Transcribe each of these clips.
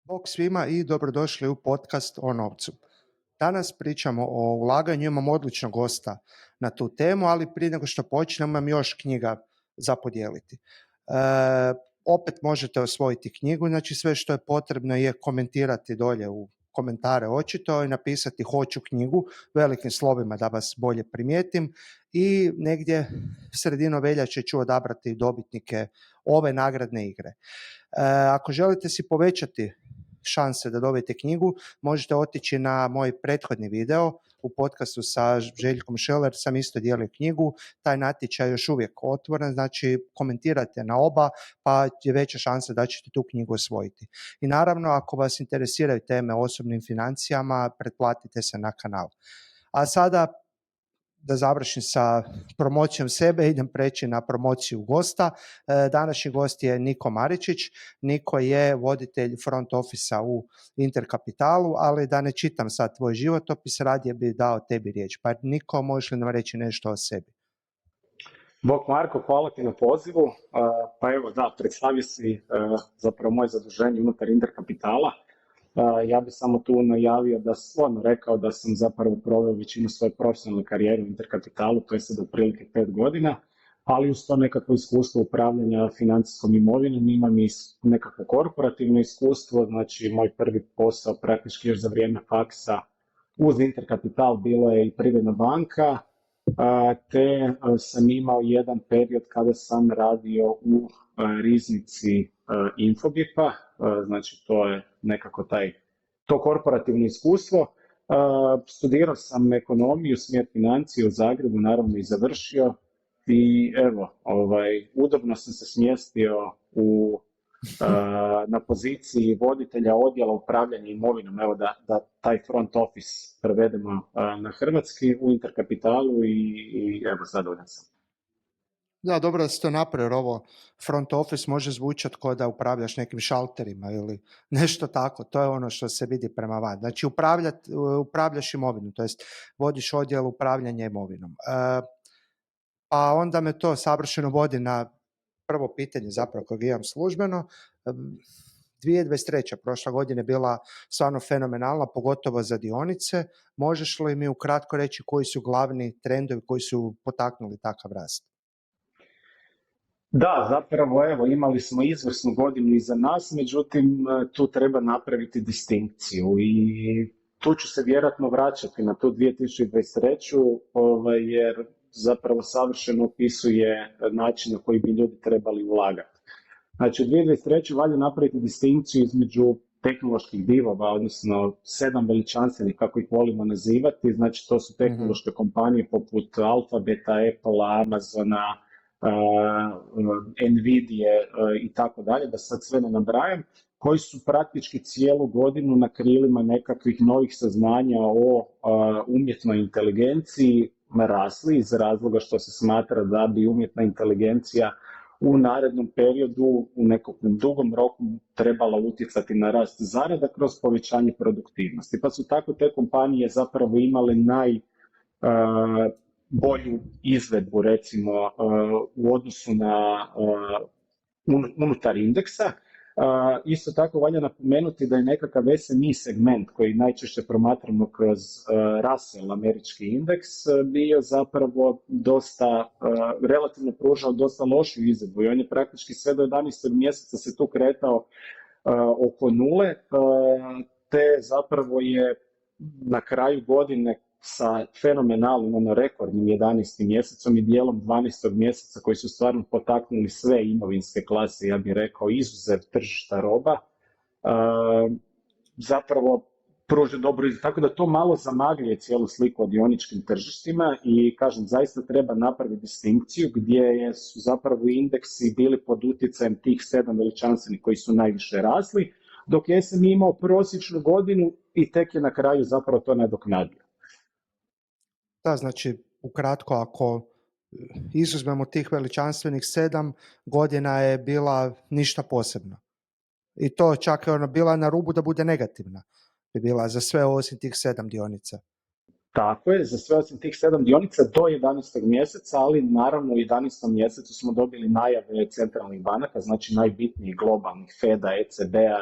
Bog svima i dobrodošli u podcast o novcu. Danas pričamo o ulaganju, imamo odličnog gosta na tu temu, ali prije nego što počnemo imam još knjiga za podijeliti. Opet možete osvojiti knjigu, znači sve što je potrebno je komentirati dolje u komentare očito i napisati hoću knjigu velikim slovima da vas bolje primijetim i negdje sredinom veljače ću odabrati dobitnike ove nagradne igre. Ako želite si povećati šanse da dobijete knjigu, možete otići na moj prethodni video u podcastu sa Željkom Šeler, sam isto dijelio knjigu, taj natječaj je još uvijek otvoren, znači komentirate na oba pa je veća šansa da ćete tu knjigu osvojiti. I naravno, ako vas interesiraju teme o osobnim financijama, pretplatite se na kanal. A sada da završim sa promocijom sebe, idem preći na promociju gosta. Današnji gost je Niko Maričić. Niko je voditelj front office u Interkapitalu, ali da ne čitam sad tvoj životopis, radije bi dao tebi riječ. Pa Niko, možeš li nam reći nešto o sebi? Bog Marko, hvala ti na pozivu. Pa evo da, predstavio si zapravo moje zaduženje unutar Interkapitala. Ja bih samo tu najavio rekao da sam zapravo proveo većinu svoje profesionalne karijere u Interkapitalu, to je sad otprilike 5 godina, ali uz to nekakvo iskustvo upravljanja financijskom imovinom, imam i nekakvo korporativno iskustvo, znači moj prvi posao praktički još za vrijeme faksa uz Interkapital bilo je i Privredna banka, te sam imao jedan period kada sam radio u riznici Infobipa, znači to je nekako to korporativno iskustvo. Studirao sam ekonomiju, smjer financije u Zagrebu, naravno i završio i evo, udobno sam se smjestio na poziciji voditelja odjela upravljanja imovinom, evo da taj front office prevedemo na hrvatski u Interkapitalu i evo, zadovoljan sam. Da, dobro da si to napravio, jer ovo front office može zvučati kao da upravljaš nekim šalterima ili nešto tako, to je ono što se vidi prema van. Znači upravljaš imovinom, to jest vodiš odjel upravljanja imovinom. A onda me to savršeno vodi na prvo pitanje zapravo kojeg imam službeno. 2023. prošla godina je bila stvarno fenomenalna, pogotovo za dionice. Možeš li mi ukratko reći koji su glavni trendovi koji su potaknuli takav rast? Da, zapravo evo, imali smo izvrsnu godinu iza nas, međutim tu treba napraviti distinkciju i tu ću se vjerojatno vraćati na tu 2023. Jer zapravo savršeno opisuje način na koji bi ljudi trebali ulagati. Znači u 2023. valja napraviti distinkciju između tehnoloških divova, odnosno 7 veličanstvenih, kako ih volimo nazivati, znači to su tehnološke kompanije poput Alphabeta, Applea, Amazona, Nvidia i tako dalje, da sad sve ne nabrajam, koji su praktički cijelu godinu na krilima nekakvih novih saznanja o umjetnoj inteligenciji narasli iz razloga što se smatra da bi umjetna inteligencija u narednom periodu, u nekom dugom roku trebala utjecati na rast zarada kroz povećanje produktivnosti. Pa su tako te kompanije zapravo imale bolju izvedbu recimo u odnosu na unutar indeksa. Isto tako valja napomenuti da je nekakav SMI segment koji najčešće promatramo kroz Russell, američki indeks, bio zapravo dosta, relativno pružao dosta lošu izvedbu i on je praktički sve do 11. mjeseca se tu kretao oko nule, te zapravo je na kraju godine sa fenomenalnim, rekordnim 11. mjesecom i dijelom 12. mjeseca koji su stvarno potaknuli sve imovinske klase, ja bih rekao, izuzev tržišta roba, zapravo pruža dobro izgled. Tako da to malo zamagljuje cijelu sliku o dioničkim tržištima i kažem, zaista treba napraviti distinkciju gdje su zapravo indeksi bili pod utjecajem tih 7 veličanstvenih koji su najviše rasli, dok je SM imao prosječnu godinu i tek je na kraju zapravo to nadoknadio. Da, znači, ukratko, ako izuzmemo tih veličanstvenih 7 godina je bila ništa posebno. I to čak je ona bila na rubu da bude negativna. Bi bila za sve osim tih 7 dionica. Tako je, za sve osim tih 7 dionica do 11. mjeseca, ali naravno u 11. mjesecu smo dobili najave centralnih banaka, znači najbitnijih globalnih Feda, ECB-a,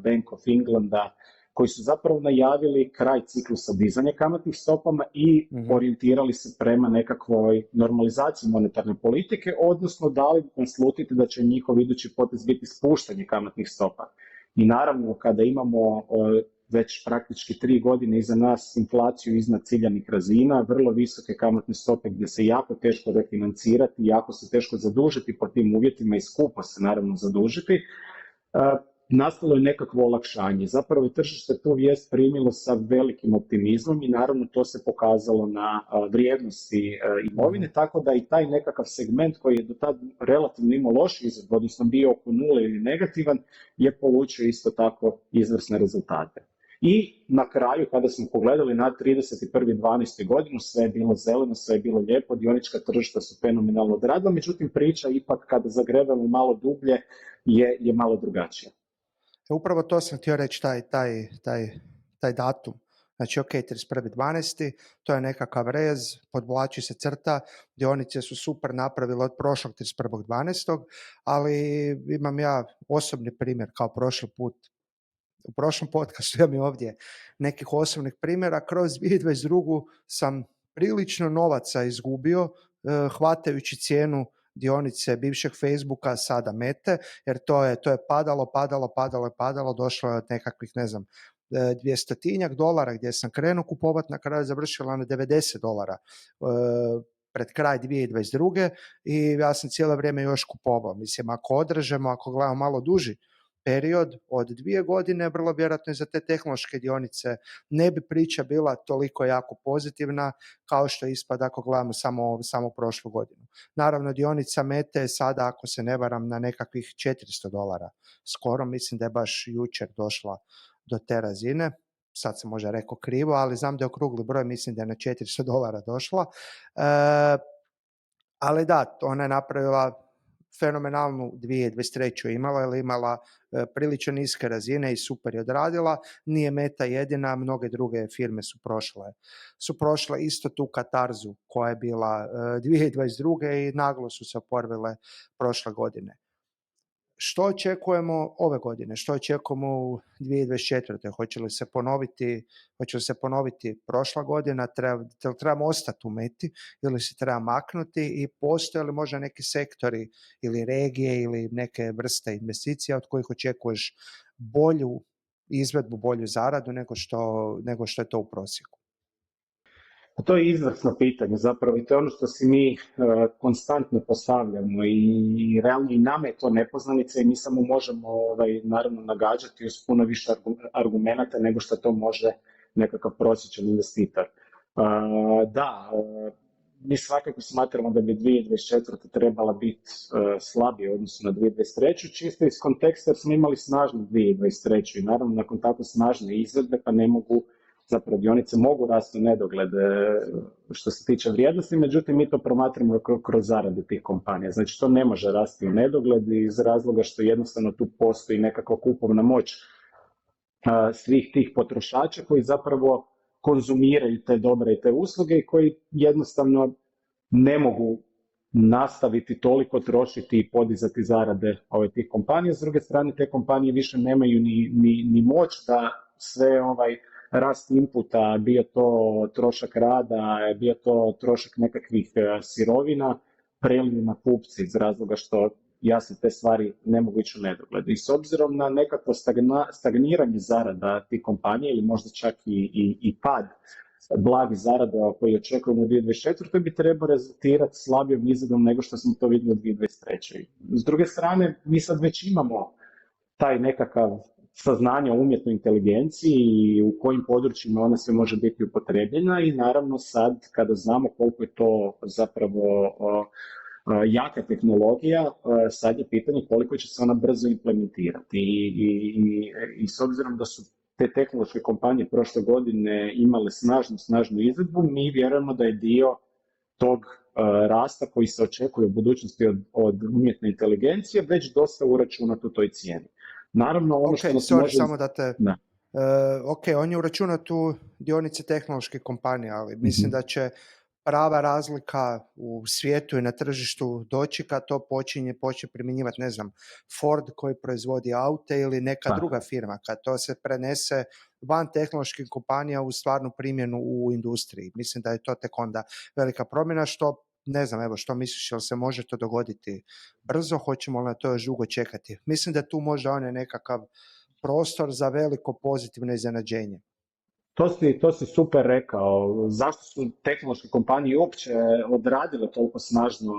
Bank of Englanda, koji su zapravo najavili kraj ciklusa dizanja kamatnih stopama i Mhm. orijentirali se prema nekakvoj normalizaciji monetarne politike, odnosno dali naslutiti da će njihov idući potez biti spuštanje kamatnih stopa. I naravno, kada imamo već praktički 3 godine iza nas inflaciju iznad ciljanih razina, vrlo visoke kamatne stope gdje se jako teško refinancirati, jako se teško zadužiti po tim uvjetima i skupo se naravno zadužiti, nastalo je nekakvo olakšanje. Zapravo je tržište tu vijest primilo sa velikim optimizmom i naravno to se pokazalo na vrijednosti imovine, tako da i taj nekakav segment koji je do tad relativno imao loš izgled, odnosno bio oko nule ili negativan, je polučio isto tako izvrsne rezultate. I na kraju, kada smo pogledali na 31.12. godinu, sve je bilo zeleno, sve je bilo lijepo, dionička tržišta su fenomenalno odradila, međutim priča ipak kada zagrebamo malo dublje je malo drugačija. Upravo to sam htio reći, taj datum. Znači, ok, 31.12. to je nekakav rez, podvlači se crta, dionice su super napravile od prošlog 31.12. Ali imam ja osobni primjer kao prošli put. U prošlom podcastu imam i ovdje nekih osobnih primjera. Kroz 2022. sam prilično novaca izgubio hvatajući cijenu dionice bivšeg Facebooka, sada Mete, jer to je padalo, došlo je od nekakvih, ne znam, $200 gdje sam krenuo kupovati, na kraju završila na $90 pred kraj 2022. I ja sam cijelo vrijeme još kupovao. Mislim, ako odrežemo, ako gledamo malo duži period od 2 godine, vrlo vjerojatno i za te tehnološke dionice ne bi priča bila toliko jako pozitivna kao što ispada ako gledamo samo prošlu godinu. Naravno, dionica Mete je sada, ako se ne varam, na nekakvih $400. Skoro, mislim da je baš jučer došla do te razine. Sad sam možda rekao krivo, ali znam da je okrugli broj, mislim da je na $400 došla. Ali da, ona je napravila fenomenalnu 2023. imala prilično niske razine i super je odradila. Nije Meta jedina, mnoge druge firme su prošle isto tu katarzu koja je bila 2022. i naglo su se oporavile prošle godine. Što očekujemo ove godine? Što očekujemo u 2024. Hoće li se ponoviti prošla godina? Trebamo ostati u Meti ili se treba maknuti i postoje li možda neki sektori ili regije ili neke vrste investicija od kojih očekuješ bolju izvedbu, bolju zaradu nego što je to u prosjeku? To je izvrsno pitanje zapravo i to je ono što si mi konstantno postavljamo i realno i nama je to nepoznanica i mi samo možemo naravno nagađati uz puno više argumenata nego što to može nekakav prosječan investitor. Mi svakako smatramo da bi 2024. trebala biti slabija u odnosu na 2023. Čisto iz konteksta jer smo imali snažnu 2023. i naravno nakon tako snažne izvedbe pa ne mogu zapravo dionice mogu rasti u nedogled što se tiče vrijednosti, međutim mi to promatramo kroz zarade tih kompanija. Znači to ne može rasti u nedogled iz razloga što jednostavno tu postoji nekakva kupovna moć svih tih potrošača koji zapravo konzumiraju te dobre i te usluge i koji jednostavno ne mogu nastaviti toliko trošiti i podizati zarade tih kompanija. S druge strane, te kompanije više nemaju ni moć da sve rast inputa, bio to trošak rada, bio to trošak nekakvih sirovina, preliju na kupci iz razloga što jasno te stvari ne mogu ići u nedogled. I s obzirom na nekakvo stagniranje zarada tih kompanija ili možda čak i pad blagi zarada koji očekujemo u 2024. bi trebao rezultirati slabijom izgledom nego što smo to vidjeli u 2023. S druge strane, mi sad već imamo taj nekakav saznanje o umjetnoj inteligenciji i u kojim područjima ona sve može biti upotrebljena i naravno sad kada znamo koliko je to zapravo jaka tehnologija, sad je pitanje koliko će se ona brzo implementirati i s obzirom da su te tehnološke kompanije prošle godine imale snažnu izvedbu, mi vjerujemo da je dio tog rasta koji se očekuje u budućnosti od umjetne inteligencije već dosta uračunat u toj cijeni. Naravno, ono što nas može... Samo Ok, on je uračunao tu dionice tehnološke kompanije, ali mislim da će prava razlika u svijetu i na tržištu doći kad to počne primjenjivati, ne znam, Ford koji proizvodi aute ili neka druga firma, kad to se prenese van tehnoloških kompanija u stvarnu primjenu u industriji. Mislim da je to tek onda velika promjena, što ne znam, evo, što misliš, jel se može to dogoditi brzo, hoćemo li na to još dugo čekati? Mislim da tu možda on je nekakav prostor za veliko pozitivno iznenađenje. To si super rekao. Zašto su tehnološke kompanije uopće odradile toliko snažno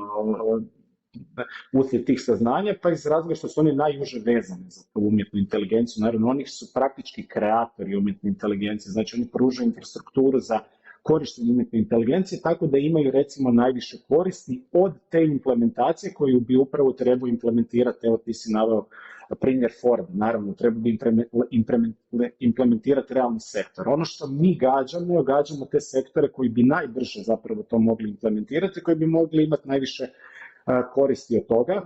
uslijed tih saznanja? Pa iz razloga što su oni najuže vezani za tu umjetnu inteligenciju. Naravno, oni su praktički kreatori umjetne inteligencije. Znači, oni pružaju infrastrukturu za korištenje umjetne inteligencije, tako da imaju recimo najviše koristi od te implementacije koju bi upravo trebao implementirati. Evo ti si naveo primjer Ford, naravno treba bi implementirati realni sektor. Ono što mi gađamo te sektore koji bi najbrže zapravo to mogli implementirati, koji bi mogli imati najviše koristi od toga.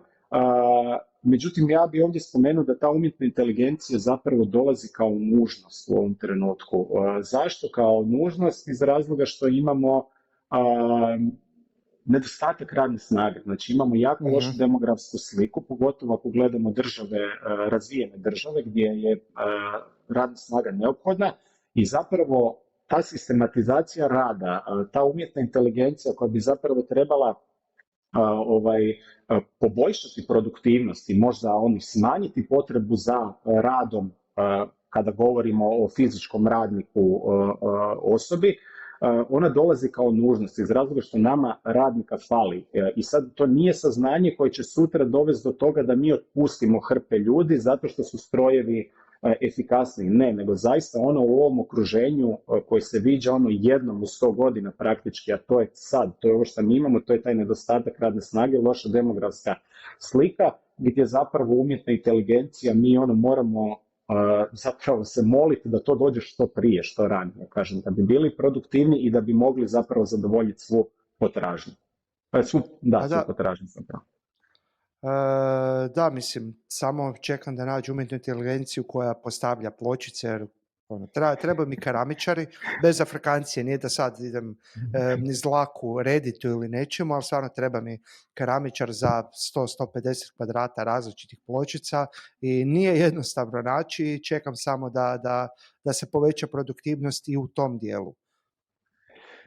Međutim, ja bih ovdje spomenuo da ta umjetna inteligencija zapravo dolazi kao nužnost u ovom trenutku. Zašto kao nužnost? Iz razloga što imamo nedostatak radne snage. Znači imamo jako lošu demografsku sliku, pogotovo ako gledamo razvijene države gdje je radna snaga neophodna i zapravo ta sistematizacija rada, ta umjetna inteligencija koja bi zapravo trebala poboljšati produktivnost i možda smanjiti potrebu za radom kada govorimo o fizičkom radniku osobi, ona dolazi kao nužnost iz razloga što nama radnika fali. I sad to nije saznanje koje će sutra dovesti do toga da mi otpustimo hrpe ljudi zato što su strojevi efikasniji. Ne, nego zaista u ovom okruženju koji se viđa jednom u 100 godina praktički, a to je sad, to je ovo što mi imamo, to je taj nedostatak radne snage, loša demografska slika, gdje zapravo umjetna inteligencija, mi moramo zapravo se moliti da to dođe što prije, što ranije, kažem, da bi bili produktivni i da bi mogli zapravo zadovoljiti svu potražnju. Svu potražnju zapravo. Da, mislim, samo čekam da nađu umjetnu inteligenciju koja postavlja pločice, jer treba mi keramičari, bez Afrikancije, nije da sad idem niz laku Redditu ili nečemu, ali stvarno treba mi keramičar za 100-150 kvadrata različitih pločica i nije jednostavno naći i čekam samo da se poveća produktivnost i u tom dijelu.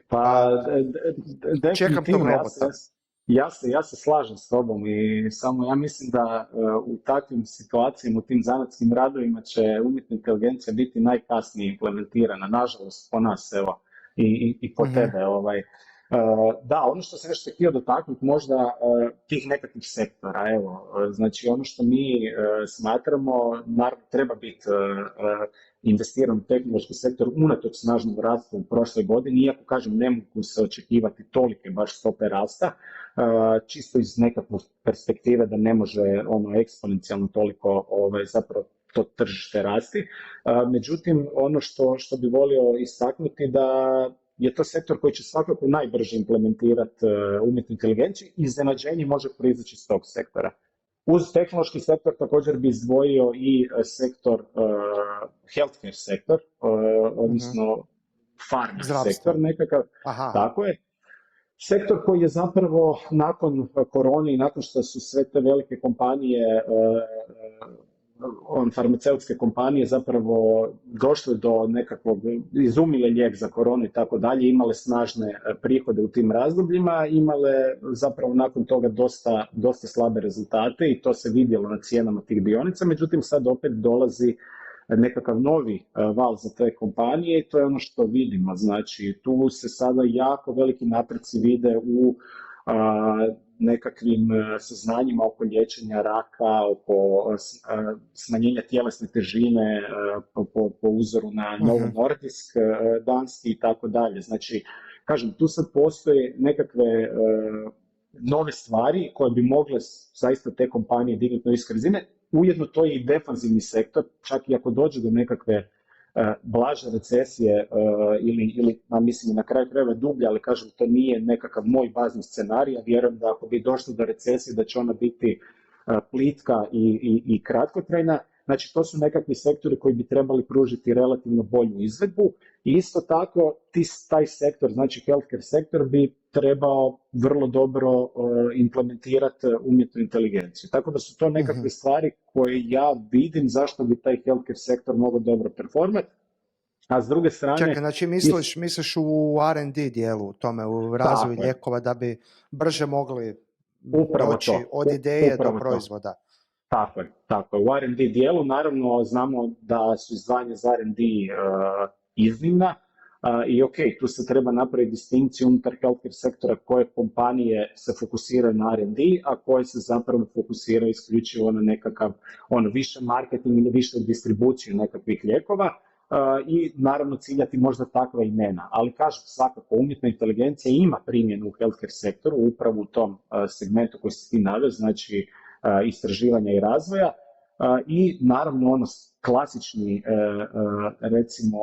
Pa, čekam tog robota. Ja se slažem s tobom i samo ja mislim da u takvim situacijama, u tim zanatskim radovima će umjetna inteligencija biti najkasnije implementirana, nažalost po nas, evo, i po tebe. Da, ono što sam još htio dotaknuti, možda tih nekakvih sektora, evo, znači ono što mi smatramo, naravno treba biti investiran u tehnološki sektor unatoč snažnom rastu u prošloj godini, iako kažem ne mogu se očekivati tolike baš stope rasta, čisto iz nekakve perspektive da ne može eksponencijalno toliko zapravo to tržište rasti. Međutim, ono što bi volio istaknuti da je to sektor koji će svakako najbrže implementirati umjetnu inteligenciju i iznenađenje može proizaći iz tog sektora. Uz tehnološki sektor također bi izdvojio i sektor, healthcare sektor, odnosno farma sektor nekakav. Aha. Tako je. Sektor koji je zapravo nakon korone i nakon što su sve te velike kompanije, farmaceutske kompanije zapravo došle do nekakvog, izumile lijek za koronu i tako dalje, imale snažne prihode u tim razdobljima, imale zapravo nakon toga dosta slabe rezultate i to se vidjelo na cijenama tih dionica, međutim sad opet dolazi nekakav novi val za te kompanije i to je ono što vidimo. Znači tu se sada jako veliki napreci vide u nekakvim saznanjima oko liječenja raka, oko smanjenja tjelesne težine po uzoru na Novo Nordisk, danski i tako dalje. Znači, kažem, tu sad postoje nekakve nove stvari koje bi mogle zaista te kompanije dignuti na visoke razine. Ujedno to je i defanzivni sektor, čak i ako dođe do nekakve blaže recesije ili mislim na kraju krajeva dublje, ali kažem to nije nekakav moj bazni scenarij, ja vjerujem da ako bi došlo do recesije da će ona biti plitka i kratkotrajna, Znači, to su nekakvi sektori koji bi trebali pružiti relativno bolju izvedbu i isto tako taj sektor, znači healthcare sektor bi trebao vrlo dobro implementirati umjetnu inteligenciju. Tako da su to Mhm. nekakve stvari koje ja vidim zašto bi taj healthcare sektor mogao dobro performati, a s druge Čekaj, strane, znači is, misliš u R&D dijelu, u tome, u razvoju tako je, lijekova da bi brže mogli upravo doći to, od ideje do upravo to. proizvoda. Tako je, tako je. U R&D dijelu naravno znamo da su izdvajanja za R&D iznimna i ok, tu se treba napraviti distinkciju unutar healthcare sektora koje kompanije se fokusiraju na R&D, a koje se zapravo fokusiraju isključivo na nekakav više marketing ili više distribuciju nekakvih lijekova i naravno ciljati možda takva imena. Ali kažem, svakako umjetna inteligencija ima primjenu u healthcare sektoru, upravo u tom segmentu koji si ti naveo, znači istraživanja i razvoja i naravno klasični recimo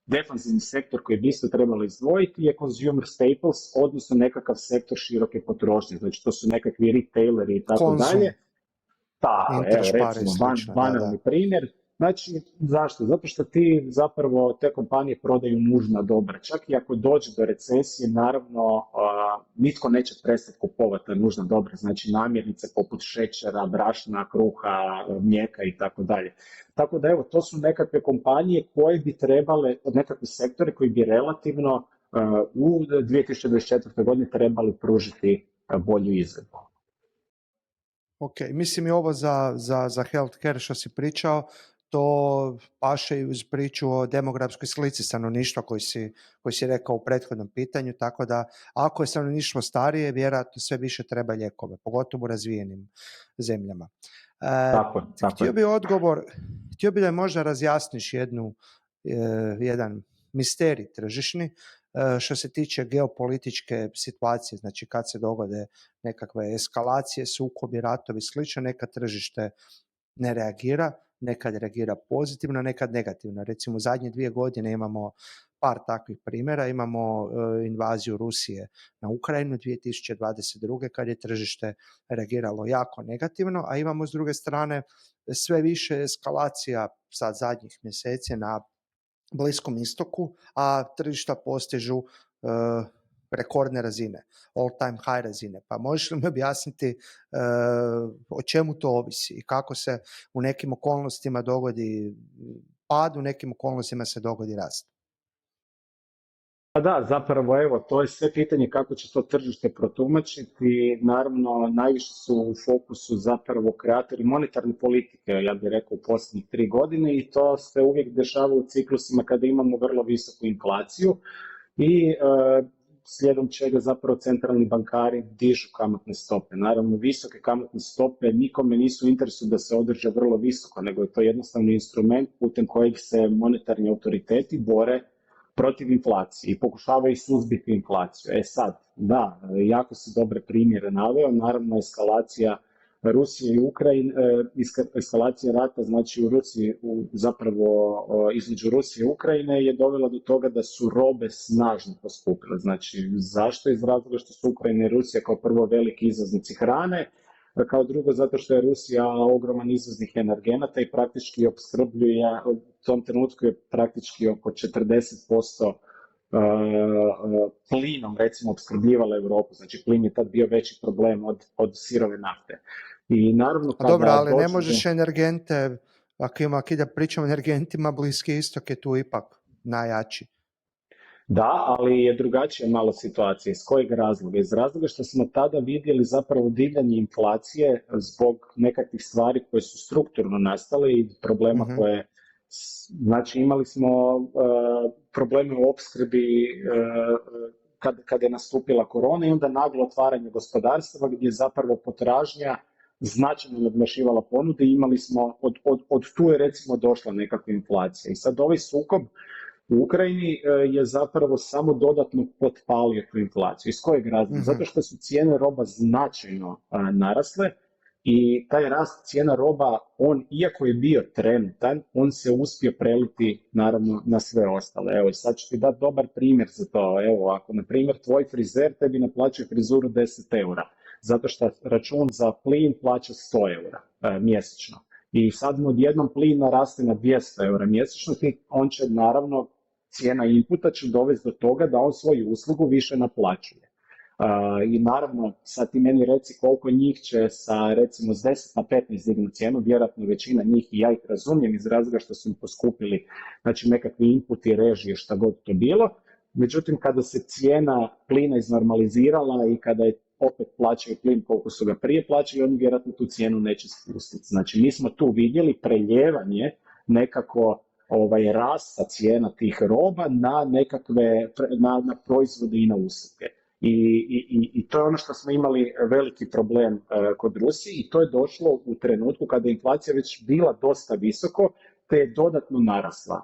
defanzivni sektor koji bi isto trebalo izdvojiti je consumer staples, odnosno nekakav sektor široke potrošnje, znači to su nekakvi retaileri i tako Konzum, dalje. Tako, evo Interspar i recimo slično, da. banalni primjer. Znači, zašto? Zato što ti zapravo te kompanije prodaju nužna dobra. Čak i ako dođe do recesije, naravno, nitko neće prestati kupovati ta nužna dobra. Znači, namirnice poput šećera, brašna, kruha, mlijeka i tako dalje. Tako da, evo, to su nekakve kompanije koje bi trebale, nekakvi sektori koji bi relativno u 2024. godini trebali pružiti bolju izvedbu. Ok, mislim i ovo za healthcare što si pričao, to paše i uz priču o demografskoj slici stanovništva koji si rekao u prethodnom pitanju, tako da ako je stanovništvo starije, vjerojatno sve više treba lijekove, pogotovo u razvijenim zemljama. Tako je, tako je. Htio bi da možda razjasniš jedan misterij tržišni, što se tiče geopolitičke situacije, znači kad se dogode nekakve eskalacije, sukobi, ratovi, slično, nekad tržište ne reagira, nekad reagira pozitivno, nekad negativno. Recimo u zadnje 2 godine imamo par takvih primjera, imamo invaziju Rusije na Ukrajinu 2022. kad je tržište reagiralo jako negativno, a imamo s druge strane sve više eskalacija sad zadnjih mjeseci na Bliskom istoku, a tržišta postižu rekordne razine, all time high razine. Pa možeš li mi objasniti o čemu to ovisi i kako se u nekim okolnostima dogodi pad, u nekim okolnostima se dogodi rast? Pa da, zapravo evo, to je sve pitanje kako će to tržište protumačiti. Naravno, najviše su u fokusu zapravo kreatori monetarne politike, ja bih rekao u posljednjih 3 godine i to se uvijek dešava u ciklusima kada imamo vrlo visoku inflaciju i slijedom čega zapravo centralni bankari dižu kamatne stope. Naravno, visoke kamatne stope nikome nisu u interesu da se održe vrlo visoko, nego je to jednostavno instrument putem kojeg se monetarni autoriteti bore protiv inflacije i pokušavaju suzbiti inflaciju. E sad, da, jako se dobre primjere naveo, naravno eskalacija Rusije i Ukrajine, eskalacija rata znači u Rusiji, zapravo između Rusije i Ukrajine je dovela do toga da su robe snažno poskupile. Znači, zašto? Iz razloga što su Ukrajina i Rusija kao prvo veliki izvoznici hrane, kao drugo zato što je Rusija ogroman izvoznik energenata i praktički opskrbljuje, u tom trenutku je praktički oko 40% plinom recimo opskrbljivala Europu, znači plin je tad bio veći problem od sirove nafte. I naravno kada Dobro, ali ne možeš energente, ako da pričamo o energentima, Bliski istok je tu ipak najjači. Da, ali je drugačija malo situacija. Iz kojeg razloga? Iz razloga što smo tada vidjeli zapravo divljanje inflacije zbog nekakvih stvari koje su strukturno nastale i problema koje, znači imali smo probleme u opskrbi kad je nastupila korona i onda naglo otvaranje gospodarstva gdje zapravo potražnja značajno nadmašivala ponude i imali smo, od tu je recimo došla nekakva inflacija. I sad ovaj sukob u Ukrajini je zapravo samo dodatno potpalio tu inflaciju. Iz kojeg razloga? Zato što su cijene roba značajno narasle i taj rast cijena roba, on iako je bio trenutan, on se uspio preliti naravno na sve ostale. Evo, sad ću ti dati dobar primjer za to. Evo, ako na primjer tvoj frizer tebi naplaćuje frizuru 10 eura, zato što račun za plin plaća 100 eura mjesečno. I sad mu odjednom plin naraste na 200 eura mjesečno, on će naravno, cijena inputa će dovesti do toga da on svoju uslugu više naplaćuje. I naravno, sad ti meni reci koliko njih će sa recimo s 10 na 15 dignu cijenu, vjerojatno većina njih, i ja ih razumijem iz razloga što su im poskupili, znači nekakvi inputi, režije, šta god to bilo. Međutim, kada se cijena plina iznormalizirala i kada je opet plaćaju plin koliko su ga prije plaćali, oni vjerojatno tu cijenu neće spustiti. Znači, mi smo tu vidjeli preljevanje nekako rasta cijena tih roba na nekakve, na proizvode i na usluge. I to je ono što smo imali veliki problem kod Rusije, i to je došlo u trenutku kada je inflacija već bila dosta visoko, te je dodatno narasla.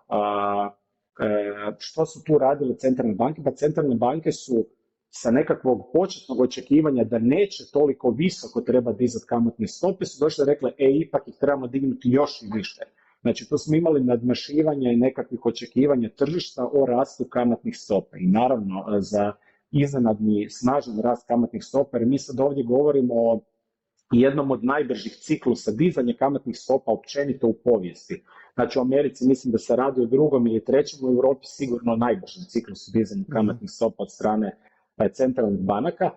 Što su tu radile centralne banke? Pa centralne banke su sa nekakvog početnog očekivanja da neće toliko visoko treba dizati kamatne stope, su došle i rekle, ipak ih trebamo dignuti još i više. Znači, tu smo imali nadmašivanja i nekakvih očekivanja tržišta o rastu kamatnih stopa. I naravno, za iznenadni snažan rast kamatnih stopa, jer mi sad ovdje govorimo o jednom od najbržih ciklusa dizanja kamatnih stopa općenito u povijesti. Znači, u Americi mislim da se radi o drugom ili trećem, u Europi sigurno najbržem ciklusu dizanja kamatnih stopa od strane centralnih banaka.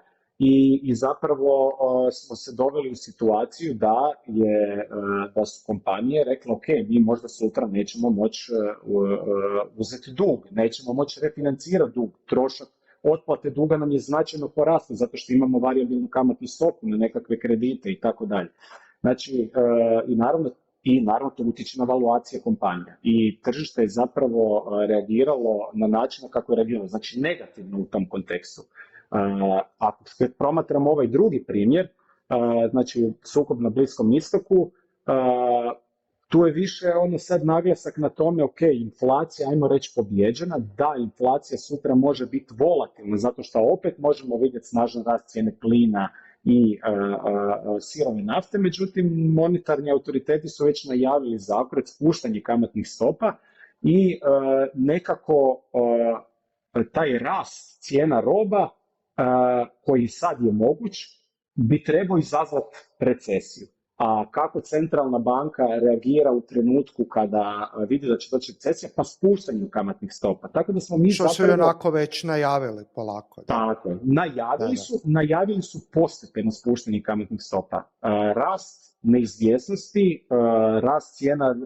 I zapravo smo se doveli u situaciju da su kompanije rekle, ok, mi možda sutra nećemo moći uzeti dug, nećemo moći refinancirati dug, trošak otplate duga nam je značajno porastao zato što imamo varijabilnu kamatnu stopu na nekakve kredite i tako dalje. Znači, i naravno to utječe na valuacije kompanija. I tržište je zapravo reagiralo na način kako je reagiralo, znači negativno u tom kontekstu. Ako promatramo ovaj drugi primjer, znači sukob na Bliskom istoku, tu je više sad naglasak na tome, ok, inflacija, ajmo reći, pobjeđena, da, inflacija sutra može biti volatilna, zato što opet možemo vidjeti snažan rast cijene plina i sirove nafte, međutim, monetarni autoriteti su već najavili zaokret spuštanje kamatnih stopa i nekako taj rast cijena roba koji sad je moguć bi trebao izazvati recesiju. A kako centralna banka reagira u trenutku kada vidi da će doći recesija? Pa spuštanju kamatnih stopa. Tako da smo mi što su onako već najavili polako. Da. Tako je. Najavili su postepeno spuštanje kamatnih stopa. Rast neizvjesnosti, rast cijena,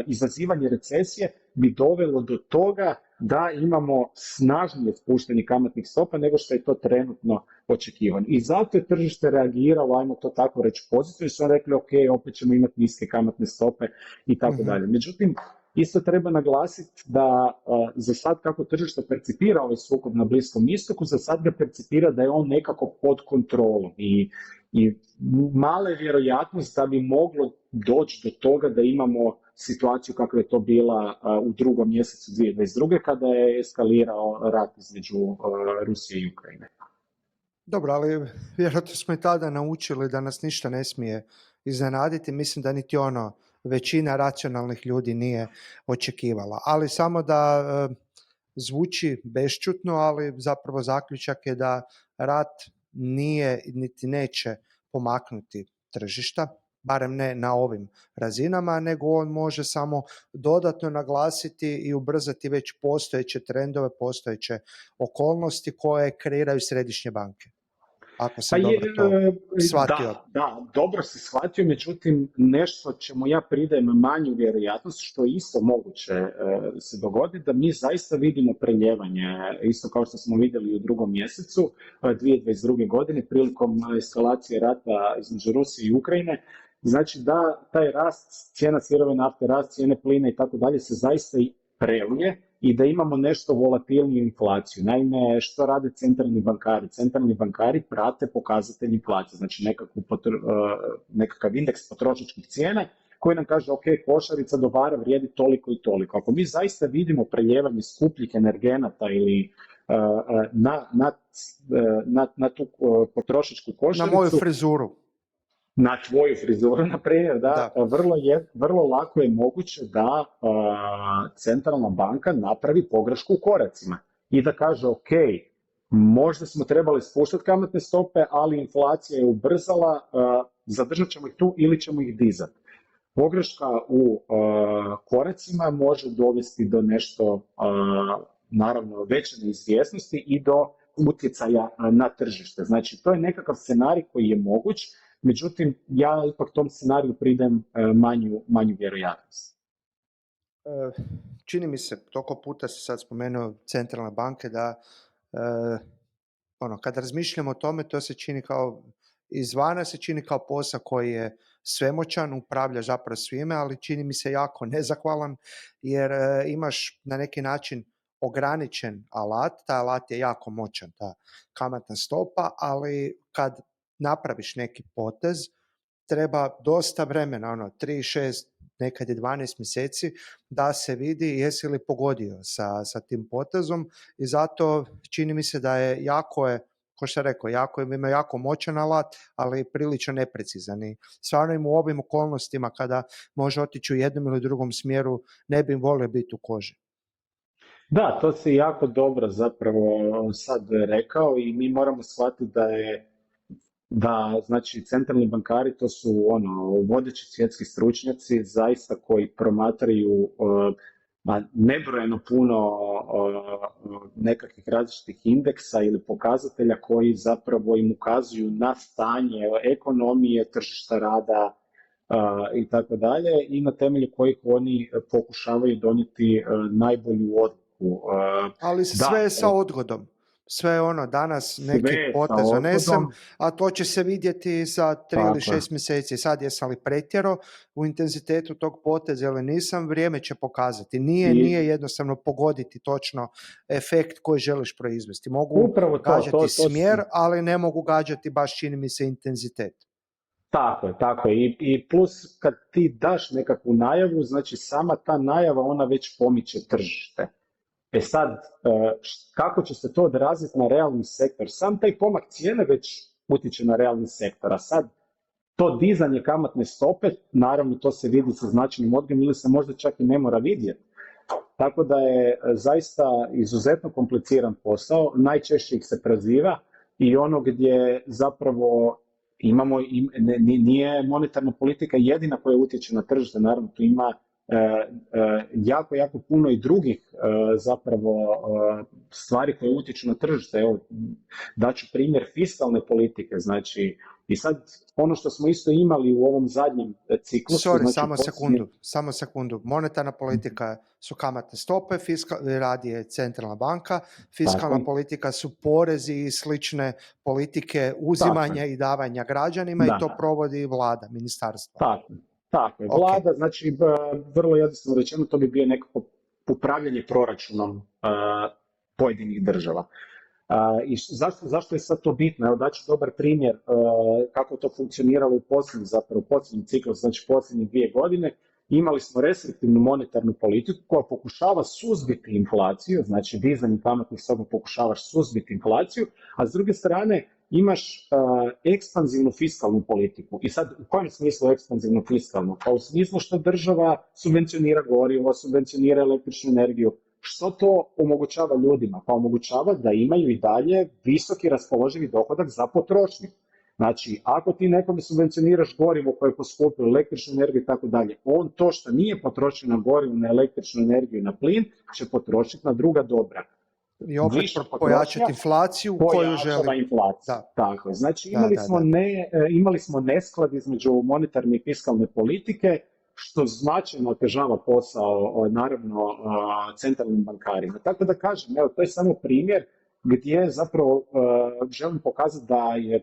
izazivanje recesije bi dovelo do toga da imamo snažnije spuštanje kamatnih stopa nego što je to trenutno očekivano. I zato je tržište reagiralo, ajmo to tako reći, pozitivno, su rekli, ok, opet ćemo imati niske kamatne stope i tako dalje. Međutim, isto treba naglasiti da za sad kako tržište percipira ovaj sukob na Bliskom istoku, za sad ga percipira da je on nekako pod kontrolom i mala je vjerojatnost da bi moglo doći do toga da imamo situaciju kakva je to bila u drugom mjesecu 2022. kada je eskalirao rat između Rusije i Ukrajine. Dobro, ali vjerojatno smo i tada naučili da nas ništa ne smije iznenaditi. Mislim da niti većina racionalnih ljudi nije očekivala. Ali samo da zvuči bešćutno, ali zapravo zaključak je da rat nije niti neće pomaknuti tržišta, barem ne na ovim razinama, nego on može samo dodatno naglasiti i ubrzati već postojeće trendove, postojeće okolnosti koje kreiraju središnje banke. Ako sam dobro to shvatio. Da, dobro si shvatio, međutim nešto čemu ja pridajem manju vjerojatnost, što je isto moguće se dogoditi, da mi zaista vidimo preljevanje, isto kao što smo vidjeli u drugom mjesecu 2022. godine prilikom eskalacije rata između Rusije i Ukrajine. Znači da taj rast cijena sirove nafte, rast cijene plina i tako dalje se zaista i prelije i da imamo nešto volatilniju inflaciju. Naime, što rade centralni bankari? Centralni bankari prate pokazatelj inflacije, znači nekakav indeks potrošačkih cijena koji nam kaže, ok, košarica dobara vrijedi toliko i toliko. Ako mi zaista vidimo preljevanje skupljih energenata ili na tu potrošačku košaricu... Na moju frizuru. Na tvoju frizuru, na primjer, da. Vrlo lako je moguće da centralna banka napravi pogrešku u koracima i da kaže, ok, možda smo trebali spuštati kamatne stope, ali inflacija je ubrzala, zadržat ćemo ih tu ili ćemo ih dizati. pogreška u koracima može dovesti do nešto naravno veće neizvjesnosti i do utjecaja na tržište. Znači, to je nekakav scenarij koji je moguć, međutim, ja ipak tom scenariju pridajem manju vjerojatnost. Čini mi se, toliko puta si sad spomenuo centralne banke da kad razmišljamo o tome, to se čini kao, izvana se čini kao posao koji je svemoćan, upravlja zapravo svime, ali čini mi se jako nezahvalan jer imaš na neki način ograničen alat, taj alat je jako moćan, ta kamatna stopa, ali kad napraviš neki potez, treba dosta vremena, 3, 6, nekad je 12 mjeseci, da se vidi jesi li pogodio sa tim potezom i zato čini mi se da je ko što rekao, ima jako moćan alat, ali prilično neprecizan i stvarno im u ovim okolnostima kada može otići u jednom ili drugom smjeru ne bi volio biti u koži. Da, to si jako dobro zapravo sad rekao i mi moramo shvatiti da znači centralni bankari to su vodeći svjetski stručnjaci zaista koji promatraju nebrojeno puno nekakvih različitih indeksa ili pokazatelja koji zapravo im ukazuju na stanje ekonomije, tržišta rada i tako dalje i na temelju kojih oni pokušavaju donijeti najbolju odluku. Ali sve je sa odgodom. Sve je danas neki potez donesem, a to će se vidjeti za 3 ili 6 mjeseci. Sad jesam li pretjerao u intenzitetu tog poteza ili nisam, vrijeme će pokazati. Nije jednostavno pogoditi točno efekt koji želiš proizvesti. Mogu gađati smjer, ali ne mogu gađati baš, čini mi se, intenzitet. Tako je. I plus kad ti daš nekakvu najavu, znači sama ta najava ona već pomiče tržište. Sad, kako će se to odraziti na realni sektor? Sam taj pomak cijene već utječe na realni sektor, a sad to dizanje kamatne stope, naravno to se vidi sa značajnim odgojem ili se možda čak i ne mora vidjeti. Tako da je zaista izuzetno kompliciran posao, najčešće ih se proziva i ono gdje zapravo nije monetarna politika jedina koja utječe na tržište, naravno tu ima jako puno i drugih zapravo stvari koje utječu na tržište. Evo, daću primjer fiskalne politike, znači i sad ono što smo isto imali u ovom zadnjem ciklusu... Samo sekundu. Monetarna politika su kamatne stope, radi je centralna banka, fiskalna politika su porezi i slične politike uzimanja i davanja građanima i to provodi vlada, ministarstvo. Tako je, vlada, znači vrlo jednostavno rečeno to bi bio nekako upravljanje proračunom pojedinih država. I zašto je sad to bitno? Evo daću dobar primjer kako to funkcioniralo u posljednjem ciklu, znači posljednjih 2 godine. Imali smo restriktivnu monetarnu politiku koja pokušava suzbiti inflaciju, znači dizanjem kamatnih stopa pokušavaš suzbiti inflaciju, a s druge strane imaš ekspanzivnu fiskalnu politiku. I sad, u kojem smislu ekspanzivnu fiskalnu? Pa u smislu što država subvencionira gorivo, subvencionira električnu energiju. Što to omogućava ljudima? Pa omogućava da imaju i dalje visoki raspoloživi dohodak za potrošnju. Znači, ako ti nekome subvencioniraš gorivo koje je poskupilo, električnu energiju i tako dalje, on to što nije potrošio na gorivo, na električnu energiju i na plin, će potrošiti na druga dobra. I opet pojačati inflaciju koju želi. Inflacija. Tako je. Znači imali smo nesklad između monetarne i fiskalne politike, što značajno otežava posao, naravno, centralnim bankarima. Tako da kažem, evo, to je samo primjer gdje zapravo želim pokazati da je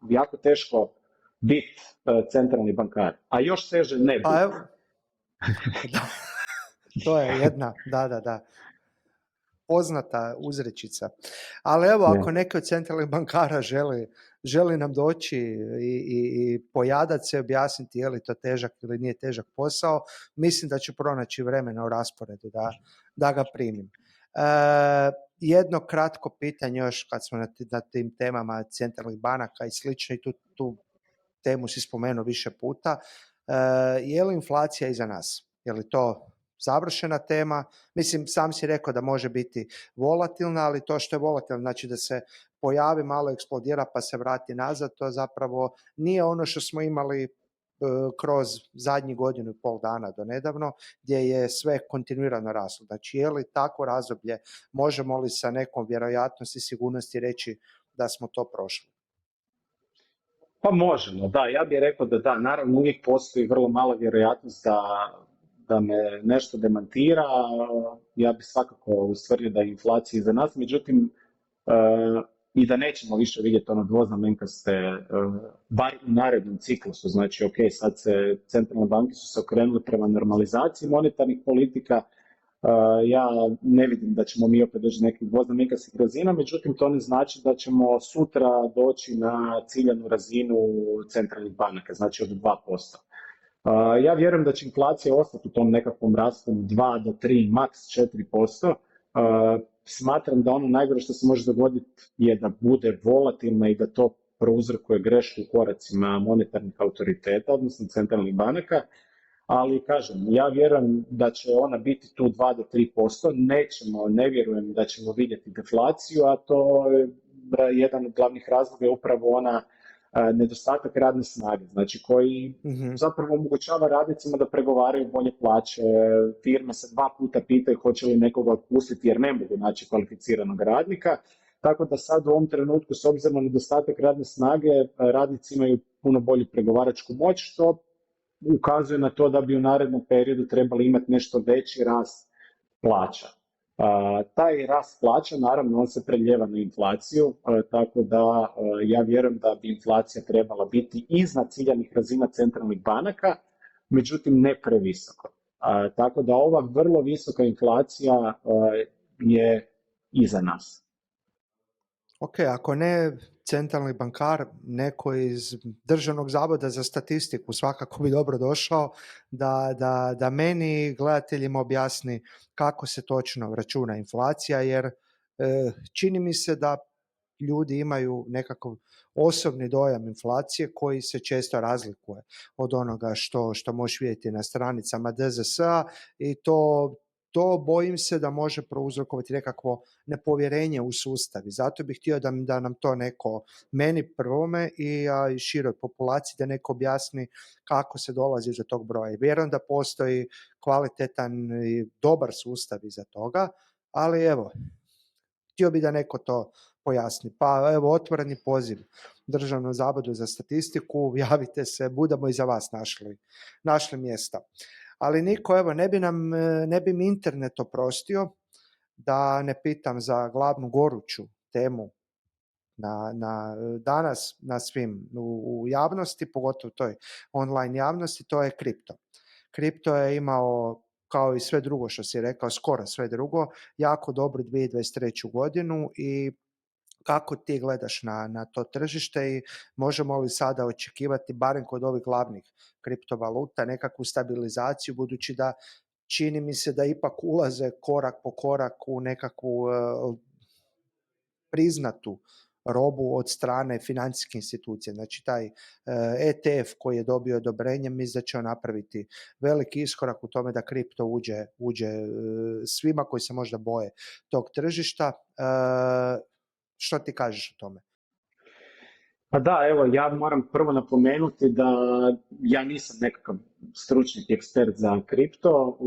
jako teško biti centralni bankar, a još teže ne biti. Pa evo, to je jedna, da. Poznata uzrečica. Ali evo, ako neki od centralnih bankara želi nam doći i pojadati se, objasniti je li to težak ili nije težak posao, mislim da ću pronaći vremena u rasporedu da ga primim. Jedno kratko pitanje još kad smo na tim temama centralnih banaka i slično, i tu temu si spomenuo više puta. Je li inflacija iza nas? Je li to završena tema? Mislim, sam si rekao da može biti volatilna, ali to što je volatilno, znači da se pojavi, malo eksplodira pa se vrati nazad, to zapravo nije ono što smo imali kroz zadnjih godinu i pol dana do nedavno, gdje je sve kontinuirano raslo. Znači, je li tako razdoblje, možemo li sa nekom vjerojatnosti i sigurnosti reći da smo to prošli? Pa možemo, da, ja bih rekao da da, naravno uvijek postoji vrlo mala vjerojatnost da me nešto demantira, ja bih svakako ustvrdio da je inflacija iza nas, međutim, i da nećemo više vidjeti ono dvoznamenkaste, bar u narednom ciklusu, znači ok, sad se centralne banke su se okrenule prema normalizaciji monetarnih politika, ja ne vidim da ćemo mi opet doći do nekih dvoznamenkastih razina, međutim to ne znači da ćemo sutra doći na ciljanu razinu centralnih banaka, znači od 2%. Ja vjerujem da će inflacija ostati u tom nekakvom rasponu 2 do 3, maks 4%. Smatram da ono najgore što se može dogoditi je da bude volatilna i da to prouzrokuje grešku u koracima monetarnih autoriteta, odnosno centralnih banaka, ali kažem, ja vjerujem da će ona biti tu 2 do 3%, ne vjerujem da ćemo vidjeti deflaciju, a to je jedan od glavnih razloga je upravo ona nedostatak radne snage, znači koji zapravo omogućava radnicima da pregovaraju bolje plaće, firme se 2 puta pitaju hoće li nekoga otpustiti jer ne mogu naći kvalificiranog radnika, tako da sad u ovom trenutku s obzirom na nedostatak radne snage radnici imaju puno bolju pregovaračku moć, što ukazuje na to da bi u narednom periodu trebali imati nešto veći rast plaća. Taj rast plaća, naravno, on se preljeva na inflaciju, tako da ja vjerujem da bi inflacija trebala biti iznad ciljanih razina centralnih banaka, međutim ne previsoko. Tako da ova vrlo visoka inflacija je iza nas. Ok, ako ne centralni bankar, neko iz Državnog zavoda za statistiku svakako bi dobro došao da meni gledateljima objasni kako se točno računa inflacija, jer čini mi se da ljudi imaju nekakav osobni dojam inflacije koji se često razlikuje od onoga što možeš vidjeti na stranicama DZS-a i to bojim se da može prouzrokovati nekakvo nepovjerenje u sustav i zato bih htio da nam to neko, meni prvome i široj populaciji, da neko objasni kako se dolazi do tog broja. I vjerujem da postoji kvalitetan i dobar sustav iza toga, ali evo, htio bih da neko to pojasni. Pa evo, otvoreni poziv Državnom zavodu za statistiku, javite se, budemo i za vas našli mjesta. Ali Niko, evo, ne bi mi internet oprostio da ne pitam za glavnu goruću temu danas na svim u javnosti, pogotovo toj online javnosti, to je kripto. Kripto je imao, kao i sve drugo što si rekao, skoro sve drugo, jako dobru 2023. godinu i kako ti gledaš na to tržište i možemo li sada očekivati, barem kod ovih glavnih kriptovaluta, nekakvu stabilizaciju, budući da čini mi se da ipak ulaze korak po korak u nekakvu priznatu robu od strane financijske institucije. Znači taj ETF koji je dobio odobrenje, mislim da će napraviti veliki iskorak u tome da kripto uđe svima koji se možda boje tog tržišta. Što ti kažeš o tome? Pa da, evo, ja moram prvo napomenuti da ja nisam nekakav stručnjak i ekspert za kripto,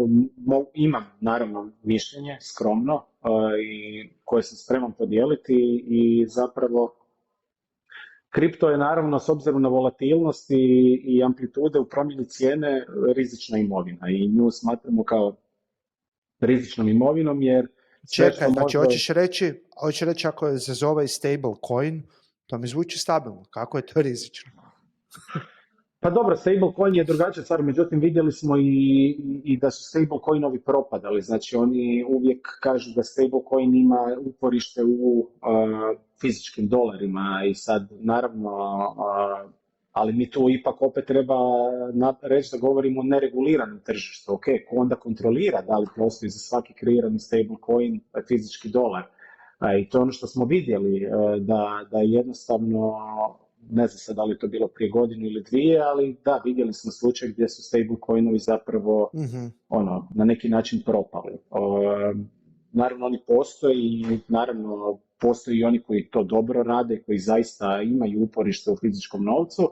imam naravno mišljenje, skromno, i koje sam spreman podijeliti i zapravo kripto je naravno s obzirom na volatilnost i amplitude u promjeni cijene rizična imovina i nju smatramo kao rizičnom imovinom jer čekaj, znači hoćeš reći ako se zove stable coin, to mi zvuči stabilno. Kako je to rizično? Pa dobro, stablecoin je drugačija stvar, međutim vidjeli smo i da su stablecoinovi propadali, znači oni uvijek kažu da stablecoin ima uporište u fizičkim dolarima i sad naravno, ali mi tu ipak opet treba reći da govorimo o nereguliranom tržištu, ok, ko onda kontrolira da li postoji za svaki kreirani stablecoin fizički dolar. I to je ono što smo vidjeli, da jednostavno, ne znam sad da li je to bilo prije godinu ili dvije, ali da, vidjeli smo slučaj gdje su stablecoinovi zapravo na neki način propali. Naravno oni postoji i naravno postoji i oni koji to dobro rade, koji zaista imaju uporište u fizičkom novcu,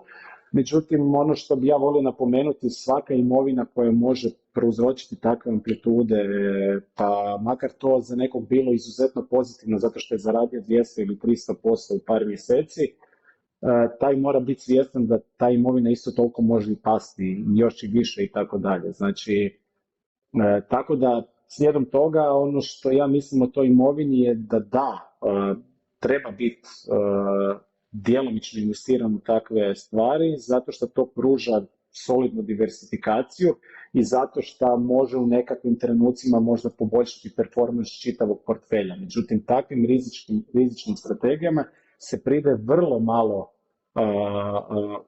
Međutim, ono što bi ja volio napomenuti, svaka imovina koja može prouzročiti takve amplitude, pa makar to za nekog bilo izuzetno pozitivno zato što je zaradio 200 ili 300% u par mjeseci, taj mora biti svjestan da ta imovina isto toliko može i pasti, još i više i tako dalje. Znači, tako da slijedom toga ono što ja mislim o toj imovini je da, treba biti djelomično investiran u takve stvari zato što to pruža solidnu diversifikaciju i zato što može u nekakvim trenucima možda poboljšati performans čitavog portfelja. Međutim, takvim rizičnim strategijama se pride vrlo malo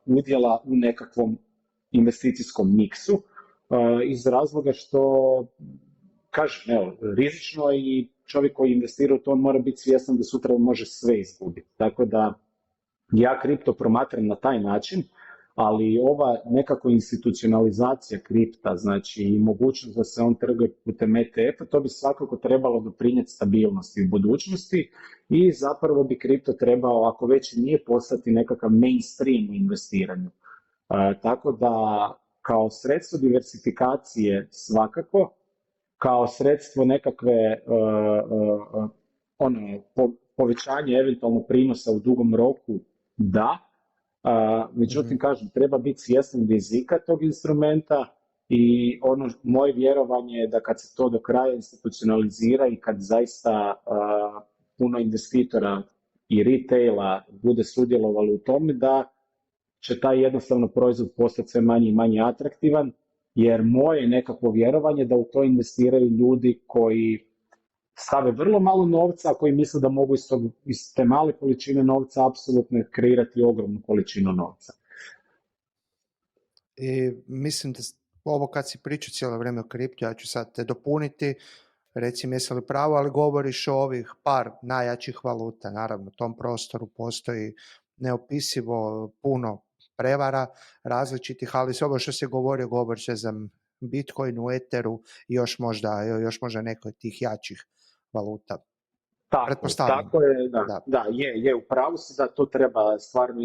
udjela u nekakvom investicijskom miksu iz razloga što, kažem, evo, rizično i čovjek koji investira u to mora biti svjestan da sutra može sve izgubiti. Tako da ja kripto promatram na taj način, ali ova nekako institucionalizacija kripta, znači i mogućnost da se on trguje putem ETF-a, to bi svakako trebalo doprinijeti stabilnosti u budućnosti i zapravo bi kripto trebao, ako već nije, postati nekakav mainstream u investiranju. Tako da kao sredstvo diversifikacije svakako, kao sredstvo nekakve povećanje eventualno prinosa u dugom roku, da. Međutim, kažem, treba biti svjestan rizika tog instrumenta i ono moje vjerovanje je da kad se to do kraja institucionalizira i kad zaista puno investitora i retaila bude sudjelovalo u tome, da će taj jednostavno proizvod postati sve manji i manje atraktivan, jer moje nekakvo vjerovanje da u to investiraju ljudi koji stave vrlo malo novca, a koji misle da mogu iz te male količine novca apsolutno kreirati ogromnu količinu novca. I mislim da ovo kad si pričao cijelo vrijeme o kriptu, ja ću sad te dopuniti, recimo jesi li pravo, ali govoriš o ovih par najjačih valuta. Naravno, u tom prostoru postoji neopisivo puno prevara različitih, ali sve ovo što si govorio, govoriš za Bitcoinu, Etheru i još možda neko od tih jačih valuta. Tako je, da, je, u pravu si da to treba stvarno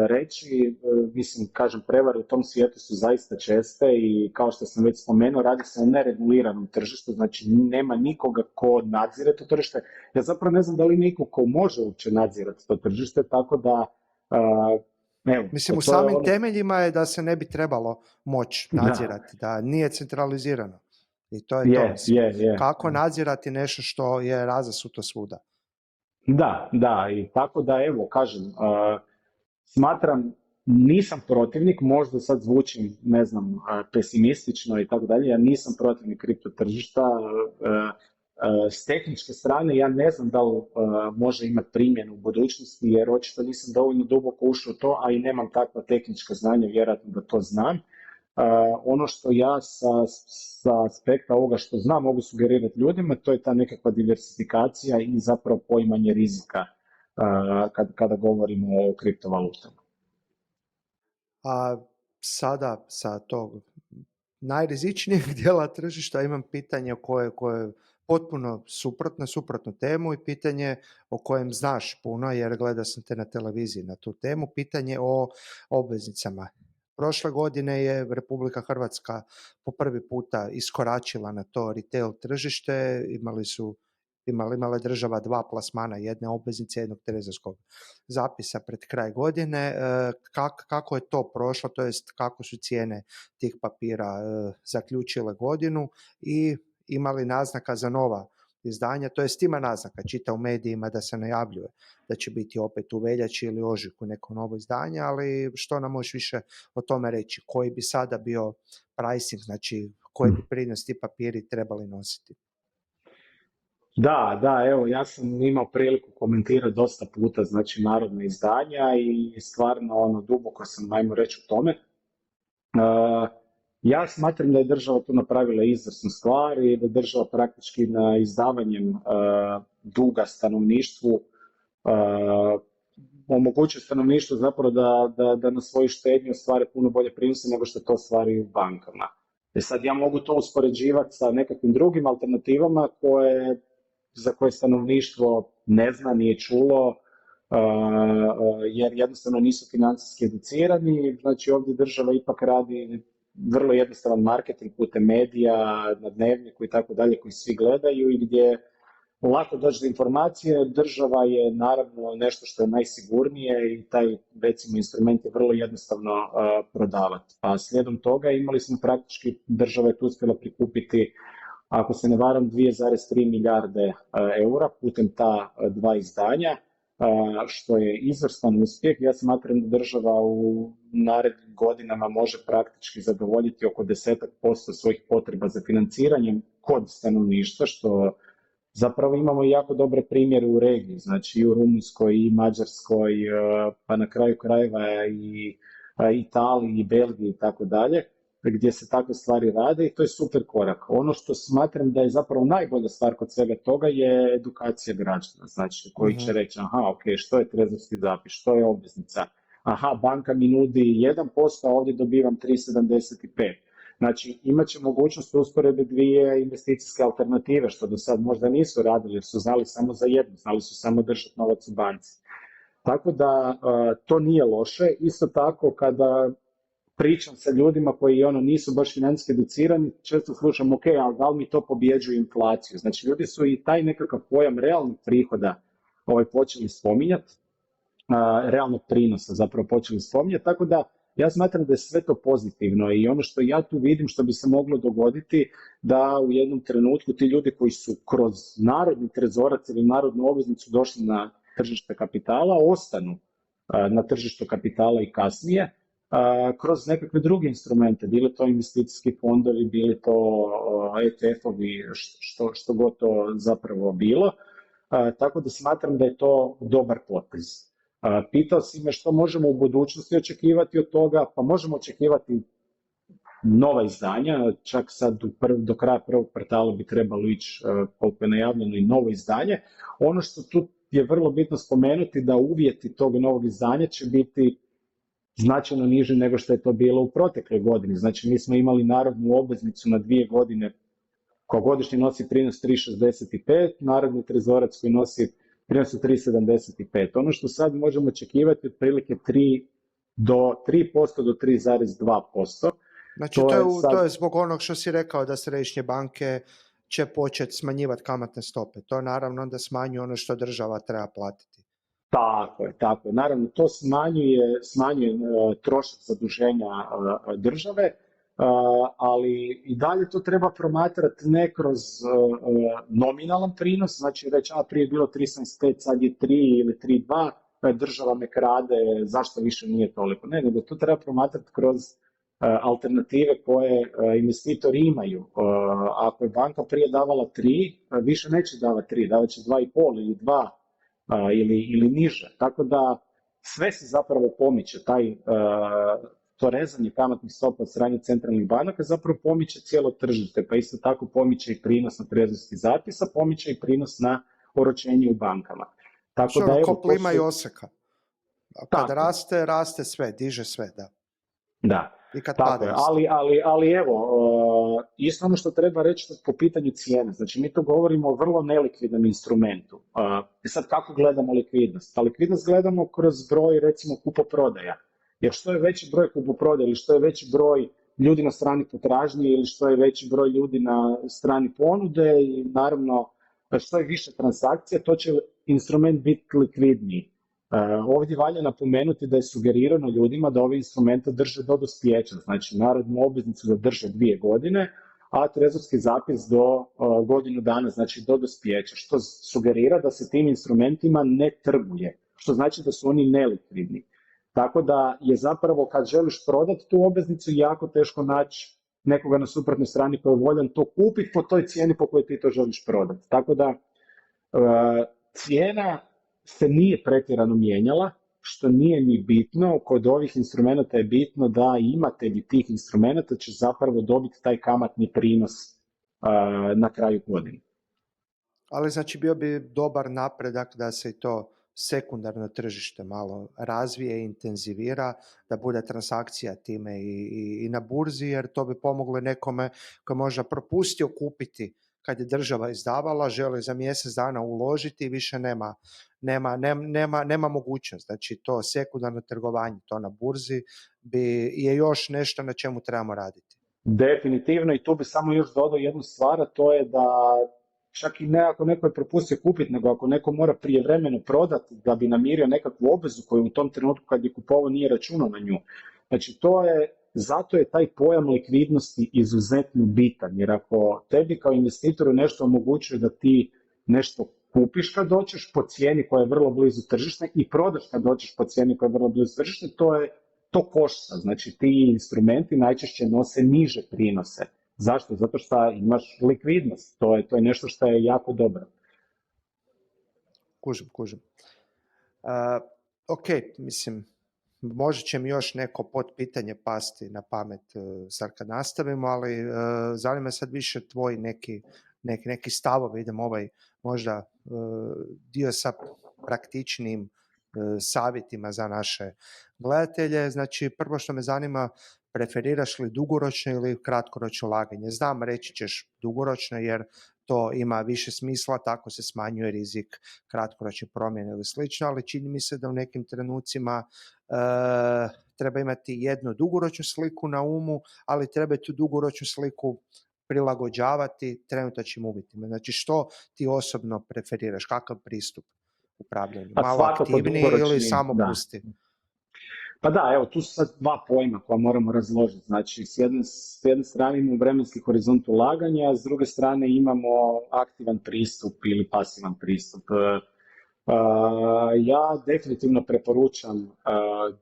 reći. Mislim, kažem, prevare u tom svijetu su zaista česte i kao što sam već spomenuo, radi se o nereguliranom tržištu, znači nema nikoga ko nadzire to tržište. Ja zapravo ne znam da li niko ko može uopće nadzirati to tržište, tako da evo, mislim, u samim temeljima je da se ne bi trebalo moći nadzirati, da nije centralizirano. I to je to. Kako nadzirati nešto što je razasuto svuda? Da, i tako da, evo, kažem, smatram, nisam protivnik, možda sad zvučim, ne znam, pesimistično i tako dalje, ja nisam protivnik kripto tržišta. S tehničke strane ja ne znam da li može imati primjenu u budućnosti, jer očito nisam dovoljno duboko ušao u to, a i nemam takva tehnička znanja, vjerojatno da to znam. Ono što ja sa aspekta ovoga što znam mogu sugerirati ljudima, to je ta nekakva diversifikacija i zapravo poimanje rizika kada govorimo o kriptovalutama. A sada sa tog najrizičnijeg dijela tržišta imam pitanje koje je potpuno suprotnu temu i pitanje o kojem znaš puno, jer gledao sam te na televiziji na tu temu, pitanje o obveznicama. Prošle godine je Republika Hrvatska po prvi puta iskoračila na to retail tržište, imala je država 2 plasmana, jedne obveznice, jednog trezorskog zapisa pred kraj godine. Kako je to prošlo, to jest kako su cijene tih papira zaključile godinu i imali naznaka za nova izdanja, to jest ima naznaka, čita u medijima da se najavljuje da će biti opet u veljači ili ožujku neko novo izdanje, ali što nam možeš više o tome reći? Koji bi sada bio pricing, znači koji bi prinos ti papiri trebali nositi? Da, evo, ja sam imao priliku komentirati dosta puta, znači, narodna izdanja i stvarno, duboko sam, ajmo reći, u tome. Ja smatram da je država tu napravila izvrsnu stvar i da država praktički na izdavanjem duga stanovništvu omogućuje stanovništvu zapravo da na svoju štednju ostvari puno bolje prinose nego što to ostvari u bankama. Sad ja mogu to uspoređivati sa nekakvim drugim alternativama za koje stanovništvo ne zna, nije čulo, jer jednostavno nisu financijski educirani. Znači ovdje država ipak radi vrlo jednostavan marketing putem medija, na Dnevniku i tako dalje koji svi gledaju i gdje lako doći do informacije. Država je naravno nešto što je najsigurnije i taj recimo instrument je vrlo jednostavno prodavati. A slijedom toga imali smo praktički, država je tu uspjela prikupiti, ako se ne varam, 2,3 milijarde eura putem ta dva izdanja, što je izvrstan uspjeh. Ja smatram da država u narednim godinama može praktički zadovoljiti oko 10% svojih potreba za financiranjem kod stanovništva, što zapravo imamo jako dobre primjere u regiji, znači i u Rumunjskoj i Mađarskoj, pa na kraju krajeva i Italiji i Belgiji i tako dalje, gdje se takve stvari rade i to je super korak. Ono što smatram da je zapravo najbolja stvar kod svega toga je edukacija građana, znači koji će reći aha, ok, što je trezorski zapis, što je obveznica, aha, banka mi nudi 1%, a ovdje dobivam 3,75. Znači, imat će mogućnost usporedbe dvije investicijske alternative, što do sad možda nisu radili, jer su znali samo za jednu, znali su samo držati novac u banci. Tako da to nije loše. Isto tako, kada pričam sa ljudima koji nisu baš financijski educirani, često slušam, ok, ali da li mi to pobjeđuje inflaciju? Znači, ljudi su i taj nekakav pojam realnog prihoda počeli spominjati, realnog prinosa zapravo počeli spominjati, tako da ja smatram da je sve to pozitivno i ono što ja tu vidim što bi se moglo dogoditi da u jednom trenutku ti ljudi koji su kroz narodni trezorac ili narodnu obveznicu došli na tržište kapitala ostanu na tržištu kapitala i kasnije kroz nekakve druge instrumente, bili to investicijski fondovi, bili to ETF-ovi, što god to zapravo bilo. Tako da smatram da je to dobar potez. Pitao si me što možemo u budućnosti očekivati od toga, pa možemo očekivati nova izdanja, čak sad do kraja prvog kvartala bi trebalo ići, koliko je najavljeno, i novo izdanje. Ono što tu je vrlo bitno spomenuti da uvjeti tog novog izdanja će biti značajno niži nego što je to bilo u protekloj godini. Znači mi smo imali narodnu obveznicu na 2 godine koja godišnje nosi prinos 3,65, narodni trezorac koji nosi prinos 3,75. Ono što sad možemo očekivati je otprilike 3% do 3,2%. Znači to je zbog onog što si rekao da središnje banke će početi smanjivati kamatne stope. To naravno onda smanjuje ono što država treba platiti. Tako je. Naravno, to smanjuje trošak zaduženja države, ali i dalje to treba promatrati ne kroz nominalan prinos, znači reći, prije je bilo 3,75, sad je 3 ili 3,2, država me krade, zašto više nije toliko. Ne, nego to treba promatrati kroz alternative koje investitori imaju. Ako je banka prije davala 3, više neće davati 3, davat će 2,5 ili 2 ili niže. Tako da sve se zapravo pomiče, to rezanje kamatnih stopa od strane centralnih banaka zapravo pomiče cijelo tržište, pa isto tako pomiče i prinos na trezorski zapis, a pomiče i prinos na oročenje u bankama. Tako da, ko plima i oseka. Kad raste sve, diže sve, da. Da, i kad tako je, ali evo, isto ono što treba reći po pitanju cijene, znači mi tu govorimo o vrlo nelikvidnom instrumentu. Sad kako gledamo likvidnost? Pa likvidnost gledamo kroz broj recimo kupoprodaja, jer što je veći broj kupoprodaja ili što je veći broj ljudi na strani potražnje ili što je veći broj ljudi na strani ponude i naravno što je više transakcija, to će instrument biti likvidniji. Ovdje valja napomenuti da je sugerirano ljudima da ove instrumente drže do dospijeća, znači narodnu obveznicu da drže 2 godine, a trezorski zapis do godinu dana, znači do dospijeća, što sugerira da se tim instrumentima ne trguje, što znači da su oni nelikvidni. Tako da je zapravo kad želiš prodati tu obveznicu jako teško naći nekoga na suprotnoj strani koji je voljan to kupiti po toj cijeni po kojoj ti to želiš prodati. Tako da cijena se nije pretjerano mijenjala, što nije ni bitno. Kod ovih instrumenata je bitno da imatelji tih instrumenata će zapravo dobiti taj kamatni prinos na kraju godine. Ali znači bio bi dobar napredak da se i to sekundarno tržište malo razvije i intenzivira, da bude transakcija time i na burzi, jer to bi pomoglo nekome koji možda propustio kupiti kad je država izdavala, želi za mjesec dana uložiti i više nema mogućnost. Znači to sekundarno trgovanje, to na burzi je još nešto na čemu trebamo raditi. Definitivno, i tu bi samo još dodao jednu stvar, a to je da čak i ne ako neko je propustio kupiti, nego ako neko mora prijevremeno prodati da bi namirio nekakvu obvezu koju u tom trenutku kad je kupovao nije računao na nju. Znači zato je taj pojam likvidnosti izuzetno bitan, jer ako tebi kao investitoru nešto omogućuje da ti nešto kupiš kad dođeš po cijeni koja je vrlo blizu tržišne i prodaš kad dođeš po cijeni koja je vrlo blizu tržišne, to košta. Znači ti instrumenti najčešće nose niže prinose. Zašto? Zato što imaš likvidnost. To je nešto što je jako dobro. Kužim. Ok, mislim, možda će mi još neko potpitanje pasti na pamet sad kad nastavimo, ali zanima sad više tvoji neki stavovi, idem možda dio sa praktičnim savjetima za naše gledatelje. Znači, prvo što me zanima, preferiraš li dugoročno ili kratkoročno ulaganje? Znam, reći ćeš dugoročno jer to ima više smisla, tako se smanjuje rizik kratkoročne promjene ili slično, ali čini mi se da u nekim trenucima treba imati jednu dugoročnu sliku na umu, ali treba tu dugoročnu sliku prilagođavati trenutačnim uvjetima. Znači, što ti osobno preferiraš? Kakav pristup upravljanju? Malo aktivniji ili samo pusti? Pa da, evo, tu su sad dva pojma koja moramo razložiti. Znači, s jedne strane imamo vremenski horizont ulaganja, a s druge strane imamo aktivan pristup ili pasivan pristup. Ja definitivno preporučam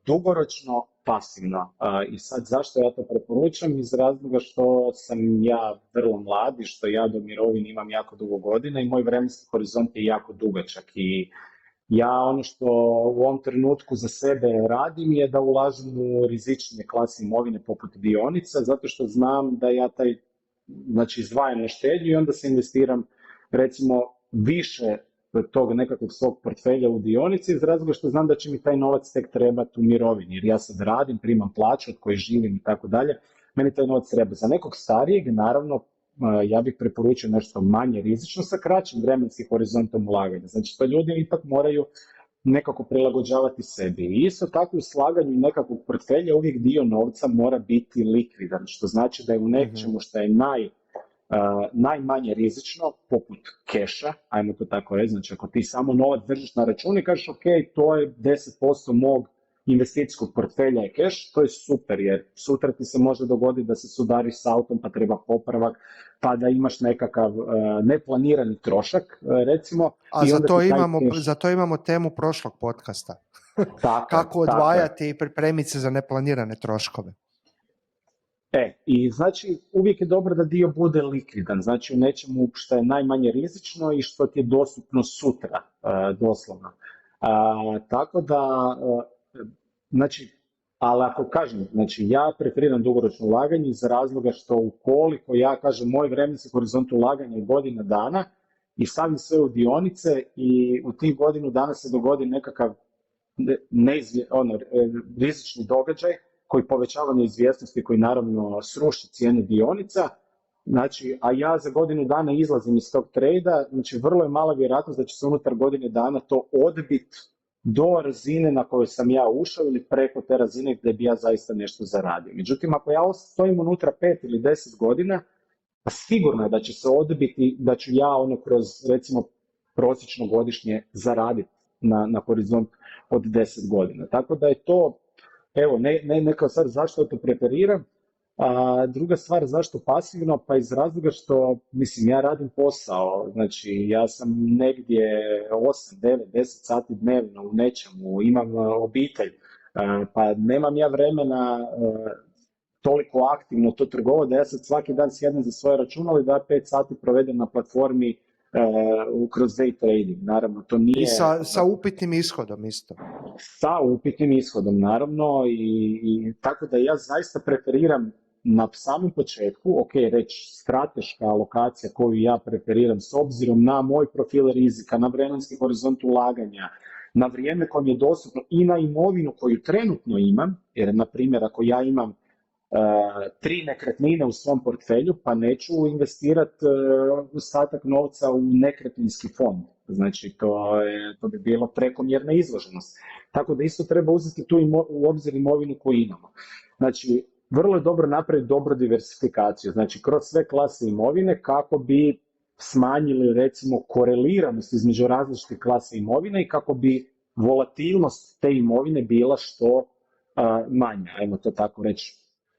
dugoročno pasivno. I sad zašto ja to preporučam? Iz razloga što sam ja vrlo mlad i što ja do mirovine imam jako dugo godina i moj vremenski horizont je jako dugačak. I ja ono što u ovom trenutku za sebe radim je da ulažem u rizičnije klase imovine poput dionica, zato što znam da ja izdvajam na štednju i onda se investiram recimo više tog nekakvog svog portfelja u dionici iz razloga što znam da će mi taj novac tek trebati u mirovini, jer ja sad radim, primam plaću od koje živim i tako dalje, meni taj novac treba. Za nekog starijeg, naravno, ja bih preporučio nešto manje rizično sa kraćim vremenskim horizontom ulaganja. Znači, to ljudi ipak moraju nekako prilagođavati sebi. I isto tako u slaganju nekakvog portfelja uvijek dio novca mora biti likvidan, što znači da je u nečemu što je najmanje rizično, poput keša, ajmo to tako reći, znači ako ti samo novac držiš na računu i kažeš ok, to je 10% mog investicijskog portfelja je keš, to je super, jer sutra ti se može dogoditi da se sudariš s autom pa treba popravak, pa da imaš nekakav neplanirani trošak, recimo. A za to imamo temu prošlog podcasta. Kako odvajati i pripremiti se za neplanirane troškove. I znači uvijek je dobro da dio bude likvidan, znači u nečemu što je najmanje rizično i što ti je dostupno sutra, doslovno. Tako da, znači, ali ako kažem, znači ja preferiram dugoročno ulaganje iz razloga što ukoliko ja kažem moj vremenski horizont ulaganja je godina dana i stavim sve u dionice i u tih godinu dana se dogodi nekakav rizični događaj koji povećava neizvjesnosti, koji naravno sruši cijenu dionica, znači, a ja za godinu dana izlazim iz tog trejda, znači vrlo je mala vjerojatnost da će se unutar godine dana to odbiti do razine na kojoj sam ja ušao ili preko te razine gdje bi ja zaista nešto zaradio. Međutim, ako ja stojim unutra 5 ili 10 godina, pa sigurno je da će se odbiti, da ću ja kroz recimo prosječno godišnje zaraditi na horizont od 10 godina. Tako da je to, evo, ne kao sad zašto to preferiram, a druga stvar zašto pasivno, pa iz razloga što, mislim, ja radim posao, znači ja sam negdje 8, 9, 10 sati dnevno u nečemu, imam obitelj, pa nemam ja vremena toliko aktivno to trgovati da ja sad svaki dan sjednem za svoje računalo i da 5 sati provedem na platformi kroz day trading, naravno to nije... I sa upitnim ishodom isto. Sa upitnim ishodom, naravno, i tako da ja zaista preferiram na samom početku, ok, reći strateška alokacija koju ja preferiram s obzirom na moj profil rizika, na vremenski horizont ulaganja, na vrijeme koje mi je dostupno i na imovinu koju trenutno imam, jer na primjer ako ja imam tri nekretnine u svom portfelju, pa neću investirati ostatak novca u nekretninski fond. Znači, to bi bilo prekomjerna izloženost. Tako da isto treba uzeti tu u obzir imovinu koju imamo. Znači, vrlo je dobro napraviti dobru diversifikaciju, znači kroz sve klase imovine kako bi smanjili recimo koreliranost između različitih klasa imovine i kako bi volatilnost te imovine bila što manja, ajmo to tako reći,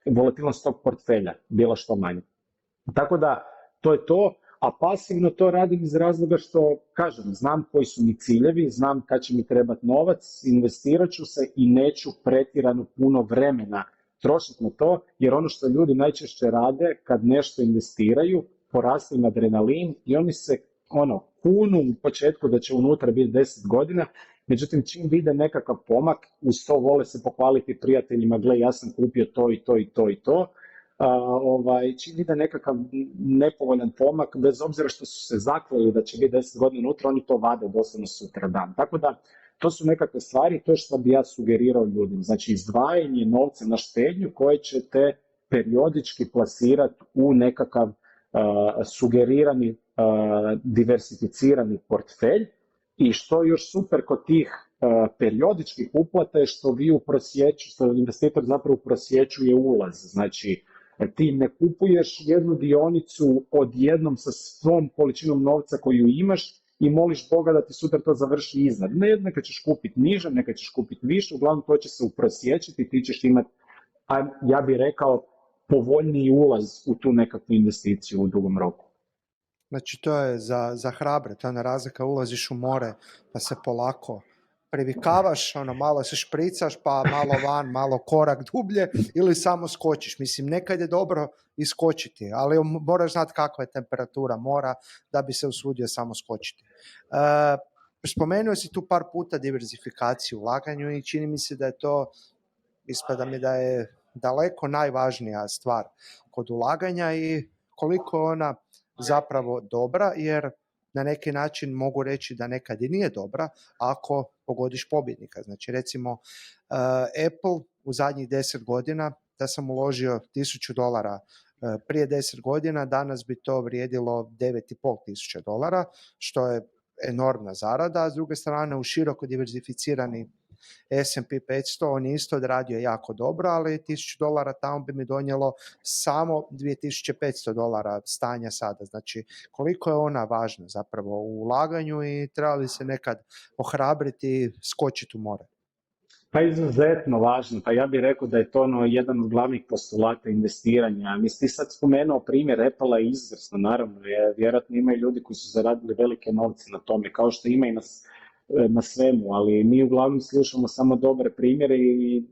volatilnost tog portfelja bila što manja. Tako da to je to, a pasivno to radim iz razloga što, kažem, znam koji su mi ciljevi, znam kad će mi trebati novac, investirat ću se i neću pretjerano puno vremena trošiti na to, jer ono što ljudi najčešće rade kad nešto investiraju, poraste im adrenalin i oni se kunu u početku da će unutra biti 10 godina, međutim čim vide nekakav pomak, uz to vole se pohvaliti prijateljima, gle ja sam kupio to i to i to i to, čim vide nekakav nepovoljan pomak, bez obzira što su se zakleli da će biti 10 godina unutra, oni to vade doslovno sutra dan. Tako da to su nekakve stvari, to je što bi ja sugerirao ljudima. Znači izdvajanje novca na štednju koje ćete periodički plasirati u nekakav sugerirani diversificirani portfelj i što je još super kod tih periodičkih uplata je što što investitor zapravo prosječuje ulaz. Znači ti ne kupuješ jednu dionicu odjednom sa svom količinom novca koju imaš i moliš Boga da ti sutra to završi iznad. Ne, neka ćeš kupiti niže, neka ćeš kupiti više, uglavnom to će se uprosječiti, ti ćeš imati, ja bih rekao, povoljniji ulaz u tu nekakvu investiciju u dugom roku. Znači to je za hrabre, to je ona razlika, ulaziš u more pa se polako privikavaš, malo se špricaš pa malo van, malo korak dublje ili samo skočiš. Mislim, nekad je dobro iskočiti, ali moraš znati kakva je temperatura mora da bi se usudio samo skočiti. Spomenuo si tu par puta diversifikaciju u ulaganju i čini mi se da je to, ispada mi da je daleko najvažnija stvar kod ulaganja i koliko je ona zapravo dobra, jer na neki način mogu reći da nekad i nije dobra ako pogodiš pobjednika. Znači recimo Apple u zadnjih 10 godina, da sam uložio $1000 prije 10 godina, danas bi to vrijedilo $9.500, što je enormna zarada, a s druge strane u široko diversificirani S&P 500, on je isto odradio jako dobro, ali $1000 tamo bi mi donijelo samo $2500 stanja sada. Znači, koliko je ona važna zapravo u ulaganju i treba li se nekad ohrabriti i skočiti u more? Pa izuzetno važno, pa ja bih rekao da je to jedan od glavnih postulata investiranja. Mislim, ti sad spomenuo primjer Apple-a je izvrsno, naravno, vjerojatno imaju ljudi koji su zaradili velike novce na tome, kao što ima i na svemu, ali mi uglavnom slušamo samo dobre primjere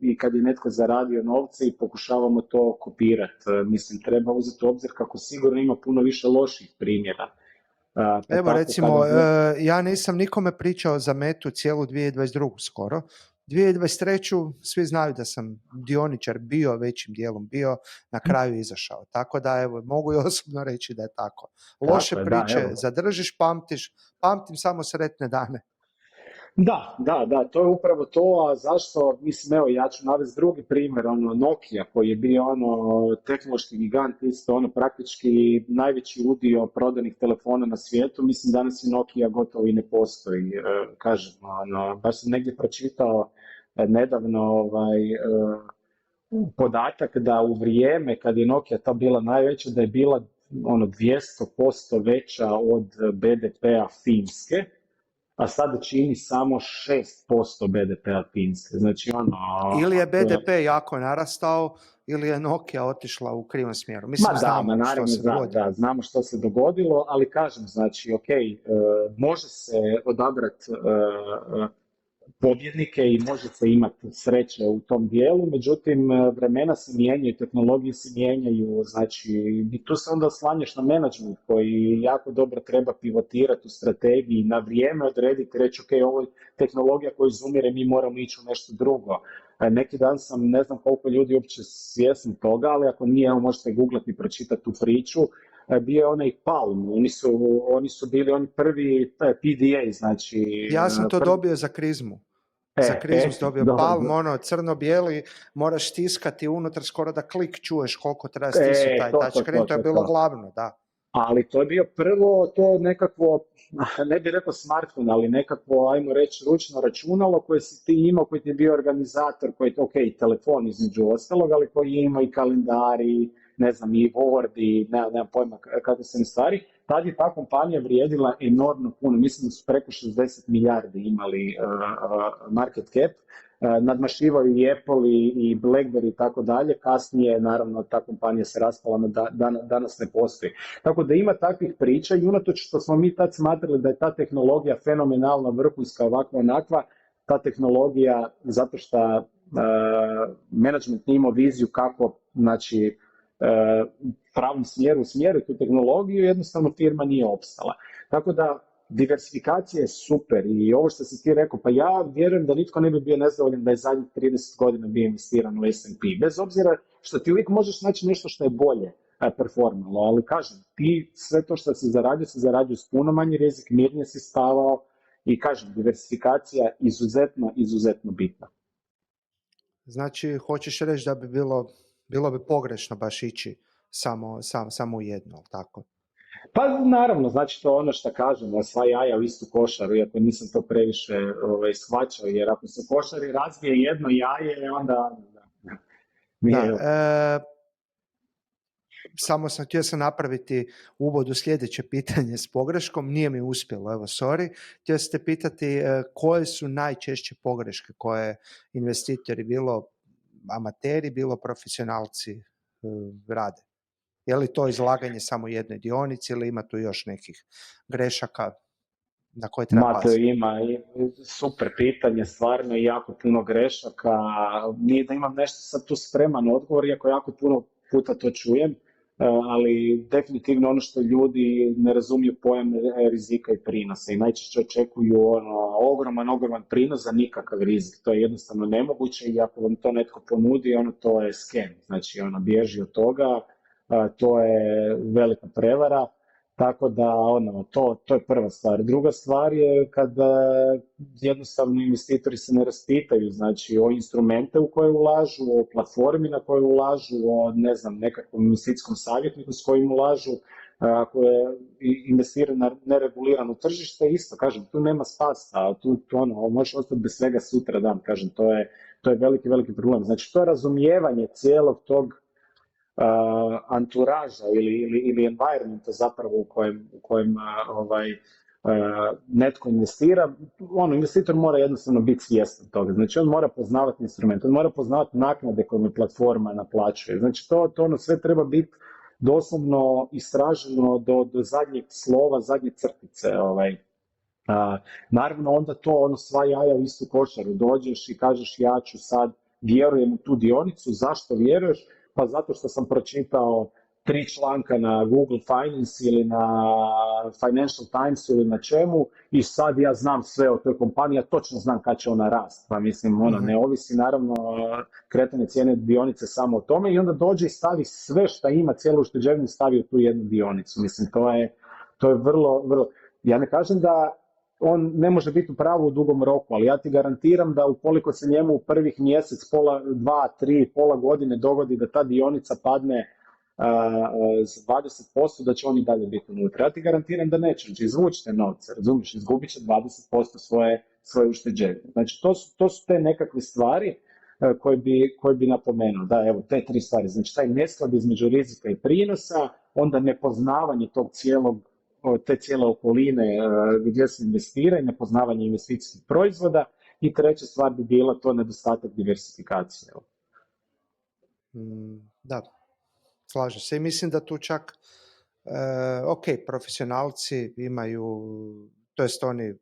i kad je netko zaradio novce i pokušavamo to kopirati. Mislim, treba uzeti u obzir kako sigurno ima puno više loših primjera. Evo recimo, ja nisam nikome pričao za Metu cijelu 2022. skoro. 2023. svi znaju da sam dioničar bio, većim dijelom bio, na kraju izašao. Tako da evo, mogu i osobno reći da je tako. Loše priče zadržiš, pamtim samo sretne dane. Da, to je upravo to, a zašto, mislim, evo, ja ću navesti drugi primjer, Nokia koji je bio tehnološki gigant, isto praktički najveći udio prodanih telefona na svijetu, mislim danas je Nokia gotovo i ne postoji, kažem, baš sam negdje pročitao nedavno podatak da u vrijeme kad je Nokia ta bila najveća, da je bila 200% veća od BDP-a Finske, a sada čini samo 6% BDP-a Finske. Znači ili je BDP jako narastao, ili je Nokia otišla u krivom smjeru. Mislim, znamo što se dogodilo, ali kažem, znači, može se odabrati pobjednike i može se imati sreće u tom dijelu, međutim, vremena se mijenjaju, tehnologije se mijenjaju, znači, i tu se onda oslanjaš na menadžment koji jako dobro treba pivotirati u strategiji, na vrijeme odrediti, reći, ovo je tehnologija koja izumire, mi moramo ići u nešto drugo. Neki dan sam, ne znam koliko ljudi uopće svjesni toga, ali ako nije, možete googlati i pročitati tu priču, bio je onaj Palm, oni su bili oni prvi PDA, znači... Ja sam to dobio za krizmu. Za krizu si dobio palm, dobro. ono crno-bijeli, moraš stiskati unutra skoro da klik čuješ koliko treba stisnuti taj touchscreen, to je bilo To. glavno, da. Ali to je bio prvo to nekakvo, ne bih rekao smartphone, ali nekakvo, ajmo reći, ručno računalo koje si ti imao, koji ti je bio organizator, koji je, ok, telefon između ostalog, ali koji je imao i kalendari, ne znam, i Word, i nemam pojma kako se ne stvari. Tad je ta kompanija vrijedila enormno puno, mislim da su preko 60 milijardi imali market cap, nadmašivaju i Apple i BlackBerry i tako dalje, kasnije naravno ta kompanija se raspala, danas ne postoji. Tako da ima takvih priča i unatoč što smo mi tad smatrali da je ta tehnologija fenomenalna, vrhunska, ovakva, onakva, ta tehnologija, zato što management nije imao viziju kako, znači, pravom smjeru usmjeriti tu tehnologiju, jednostavno firma nije opstala. Tako da diversifikacija je super i ovo što si ti rekao, pa ja vjerujem da nitko ne bi bio nezadovoljan da je zadnjih 30 godina bio investiran u S&P, bez obzira što ti uvijek možeš naći nešto što je bolje performalo, ali kažem, ti sve to što se zarađuje s puno manji rizik, mirnije si stavao i kažem, diversifikacija izuzetno bitna. Znači, hoćeš reći da bi bilo bi pogrešno baš ići samo u jedno, ali tako? Pa naravno, znači to ono što kažemo, sva jaja u istu košaru, iako nisam to previše shvaćao, jer ako se košari razbije jedno jaje, onda... Samo sam htio napraviti uvod u sljedeće pitanje s pogreškom, nije mi uspjelo, evo sorry. Htio sam te pitati koje su najčešće pogreške koje investitori, bilo amateri, bilo profesionalci rade. Je li to izlaganje samo jednoj dionici ili ima tu još nekih grešaka na koje treba paziti? Ima super pitanje, stvarno i jako puno grešaka. Nije da imam nešto sad tu spreman odgovor, iako jako puno puta to čujem, ali definitivno ono što ljudi ne razumiju pojam rizika i prinosa i najčešće očekuju ogroman prinos za nikakav rizik. To je jednostavno nemoguće i ako vam to netko ponudi, to je scam, znači bježi od toga, to je velika prevara. Tako da, to je prva stvar. Druga stvar je kada jednostavno investitori se ne raspitaju, znači o instrumente u koje ulažu, o platformi na koje ulažu, o nekakvom investicijskom savjetniku s kojim ulažu, ako je investira na neregulirano tržište, isto, kažem, tu nema spasa, tu možeš ostati bez svega sutra dan, kažem, to je veliki problem. Znači, to je razumijevanje cijelog tog anturaža ili environmenta zapravo u kojem netko investira, investitor mora jednostavno biti svjestan toga, znači on mora poznavati instrument, on mora poznavati naknade koje mu platforma naplaćuje, znači to sve treba biti doslovno istraženo do zadnjeg slova, zadnje crtice, naravno onda to sva jaja u istu košaru, dođeš i kažeš ja ću sad, vjerujem u tu dionicu, zašto vjeruješ? Pa zato što sam pročitao 3 članka na Google Finance ili na Financial Timesu ili na čemu i sad ja znam sve o toj kompaniji, ja točno znam kad će ona rast. Pa mislim, ne ovisi naravno kretanje cijene dionice samo o tome i onda dođe i stavi sve što ima, cijelu ušteđevinu stavi u tu jednu dionicu. Mislim, to je vrlo, ja ne kažem da on ne može biti u pravu u dugom roku, ali ja ti garantiram da ukoliko se njemu u prvih mjesec, pola godine dogodi da ta dionica padne za 20%, da će on i dalje biti unutra. Ja ti garantiram da neće, znači izvući te novce, razumiješ, izgubit će 20% svoje ušteđevine. Znači to su te nekakve stvari koje bi napomenuo. Da, evo, te 3 stvari, znači taj nesklad između rizika i prinosa, onda nepoznavanje te cijele okoline gdje se investira i nepoznavanje investicijskih proizvoda i treća stvar bi bila to nedostatak diversifikacije. Da, slažem se i mislim da tu čak profesionalci imaju, to jest oni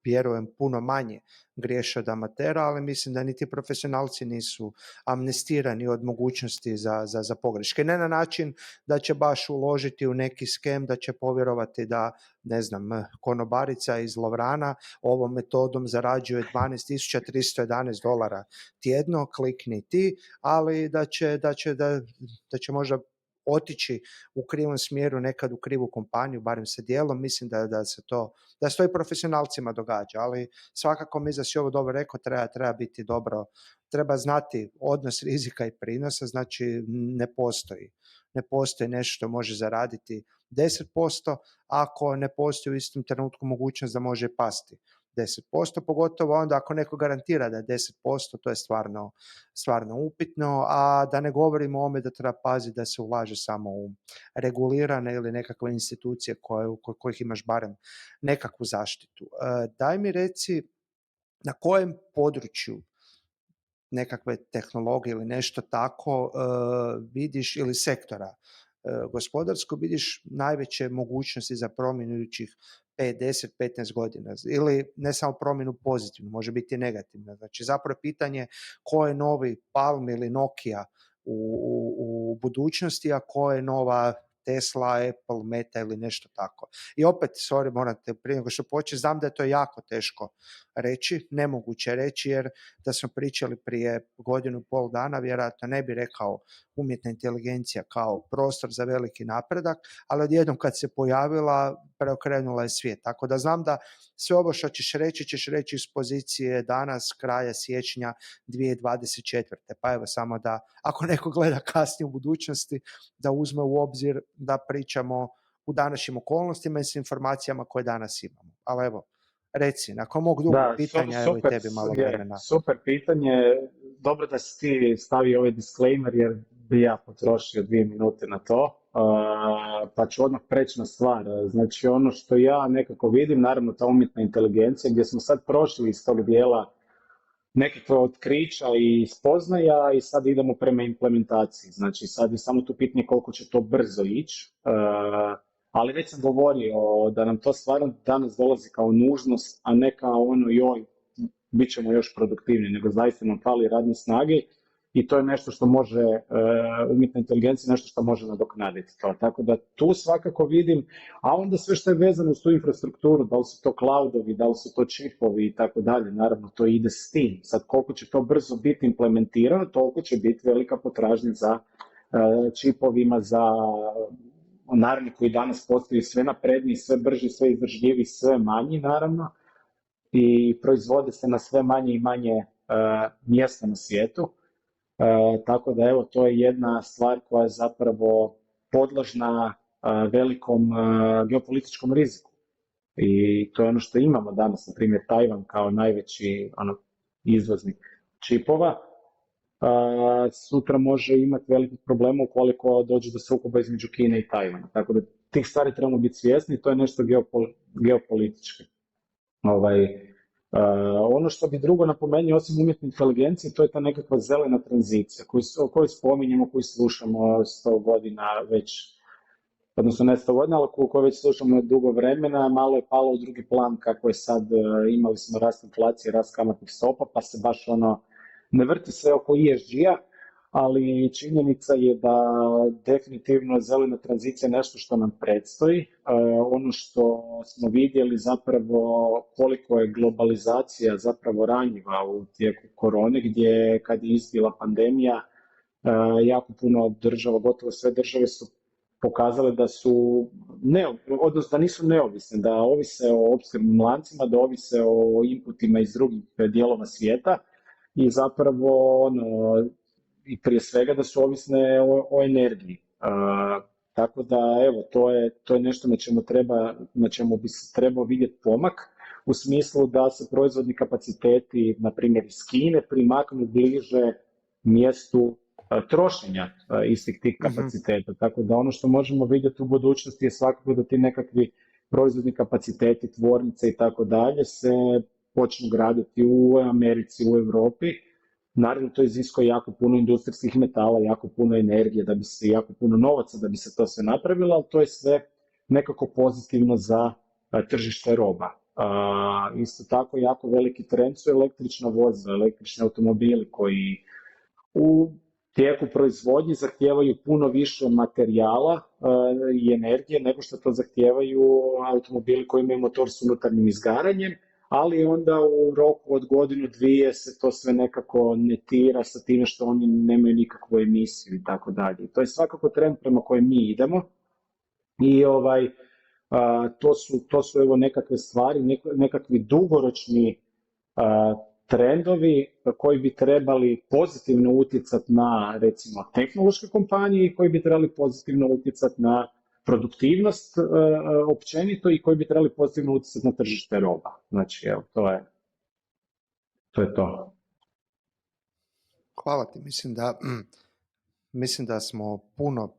vjerujem puno manje griješe od amatera, ali mislim da niti profesionalci nisu amnestirani od mogućnosti za pogreške. Ne na način da će baš uložiti u neki skem, da će povjerovati da, ne znam, konobarica iz Lovrana ovom metodom zarađuje $12.311 tjedno, klikni ti, ali da će možda otići u krivom smjeru, nekad u krivu kompaniju, barem sa dijelom, mislim da se to i profesionalcima događa, ali svakako mislim da si ovo dobro rekao, treba biti dobro, treba znati odnos rizika i prinosa, znači ne postoji nešto što može zaraditi 10%, ako ne postoji u istom trenutku mogućnost da može pasti 10%, pogotovo onda ako neko garantira da je 10%, to je stvarno upitno, a da ne govorimo o ome da treba paziti da se ulaže samo u regulirane ili nekakve institucije kojih imaš barem nekakvu zaštitu. Daj mi reci na kojem području nekakve tehnologije ili nešto tako vidiš, ili sektora gospodarsko vidiš najveće mogućnosti za promjenu idućih 5, 10, 15 godina, ili ne samo promjenu pozitivnu, može biti negativna. Znači zapravo pitanje ko je novi Palm ili Nokia u budućnosti, a ko je nova Tesla, Apple, Meta ili nešto tako. I opet, moram te prije nego što počne, znam da je to jako teško reći, nemoguće reći, jer da smo pričali prije godinu i pol dana, vjerojatno ne bi rekao umjetna inteligencija kao prostor za veliki napredak, ali odjednom kad se pojavila, preokrenula je svijet. Tako da znam da sve ovo što ćeš reći iz pozicije danas, kraja siječnja 2024. Pa evo samo da, ako neko gleda kasnije u budućnosti, da uzme u obzir da pričamo u današnjim okolnostima i s informacijama koje danas imamo. Ali evo, reci, nakon mog dugog pitanja, evo i tebi malo vremena. Super pitanje, dobro da si ti stavio ovaj disclaimer jer bi ja potrošio 2 minute na to, pa ću odmah preći na stvar. Znači ono što ja nekako vidim, naravno ta umjetna inteligencija gdje smo sad prošli iz tog dijela nekakve otkrića i spoznaja i sad idemo prema implementaciji. Znači sad je samo tu pitanje koliko će to brzo ići, ali već sam govorio da nam to stvarno danas dolazi kao nužnost, a ne kao ono joj, bit ćemo još produktivni, nego zaista nam fali radne snage i to je nešto što može, umjetna inteligencija nešto što može nadoknaditi to. Tako da tu svakako vidim, a onda sve što je vezano uz tu infrastrukturu, da li su to cloudovi, da li su to čipovi i tako dalje, naravno to ide s tim. Sad koliko će to brzo biti implementirano, toliko će biti velika potražnja za čipovima, za naravno koji danas postaju sve napredniji, sve brži, sve izdržljiviji, sve manji naravno i proizvode se na sve manje i manje mjesta na svijetu. Tako da evo, to je jedna stvar koja je zapravo podložna velikom geopolitičkom riziku. I to je ono što imamo danas, na primjer Tajvan kao najveći izvoznik čipova, sutra može imati velikih problema ukoliko dođe do sukoba između Kine i Tajvana. Tako da tih stvari trebamo biti svjesni, to je nešto geopolitički. Ono što bi drugo napomenuo, osim umjetne inteligencije, to je ta nekakva zelena tranzicija koju spominjemo, koju slušamo 100 godina već, odnosno ne 100 godina, ali koju već slušamo dugo vremena, malo je palo u drugi plan kako je sad, imali smo rast inflacije, rast kamatnih stopa, pa se baš ne vrti se oko ESG-a, ali činjenica je da definitivno zelena tranzicija je nešto što nam predstoji. Ono što smo vidjeli zapravo koliko je globalizacija zapravo ranjiva u tijeku korone, gdje kad je izbila pandemija, jako puno država, gotovo sve države su pokazale da su odnosno da nisu neovisne, da ovise o opskrbnim lancima, da ovise o inputima iz drugih dijelova svijeta i zapravo i prije svega da su ovisne o energiji. Tako da evo, to je nešto na čemu bi se trebao vidjeti pomak u smislu da se proizvodni kapaciteti, na primjer iz Kine, primaknu bliže mjestu trošenja istih tih kapaciteta. Tako da ono što možemo vidjeti u budućnosti je svakako da ti nekakvi proizvodni kapaciteti, tvornice i tako dalje se počnu graditi u Americi, u Europi. Naravno, to iziskuje jako puno industrijskih metala, jako puno energije, jako puno novaca da bi se to sve napravilo, ali to je sve nekako pozitivno za tržište roba. Isto tako, jako veliki trend su električna vozila, električni automobili koji u tijeku proizvodnje zahtijevaju puno više materijala i energije nego što to zahtijevaju automobili koji imaju motor s unutarnjim izgaranjem, ali onda u roku od godinu, dvije se to sve nekako netira sa time što oni nemaju nikakvu emisiju i tako dalje. To je svakako trend prema kojem mi idemo i to su evo nekakve stvari, nekakvi dugoročni trendovi koji bi trebali pozitivno utjecati na, recimo, tehnološke kompanije i koji bi trebali pozitivno utjecati na produktivnost općenito i koji bi trebali pozitivno utjecati na tržište roba. Znači, evo, to je to. Hvala ti, mislim da smo puno,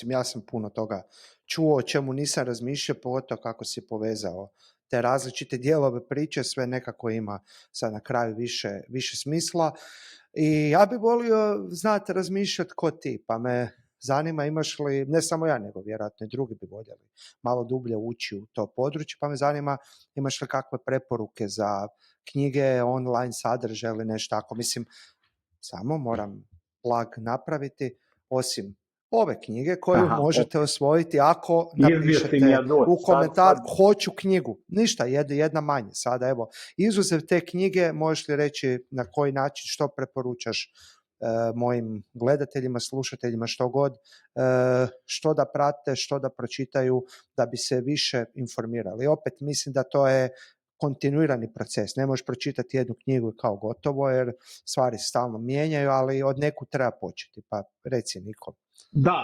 ja sam puno toga čuo o čemu nisam razmišljao, pogotovo kako si povezao te različite dijelove priče, sve nekako ima sad na kraju više smisla. I ja bih volio znati razmišljati ko ti, pa me zanima imaš li, ne samo ja, nego vjerojatno i drugi bi voljeli malo dublje ući u to područje, pa me zanima imaš li kakve preporuke za knjige, online sadržaj ili nešto tako. Mislim, samo moram plug napraviti, osim ove knjige koju možete osvojiti ako napišete u komentar hoću knjigu. Ništa, jedna manje. Sada evo, izuzev te knjige, možeš li reći na koji način, što preporučaš mojim gledateljima, slušateljima, što god, što da prate, što da pročitaju, da bi se više informirali. Opet mislim da to je kontinuirani proces. Ne možeš pročitati jednu knjigu i kao gotovo, jer stvari se stalno mijenjaju, ali od nekud treba početi. Pa reci, Niko. Da,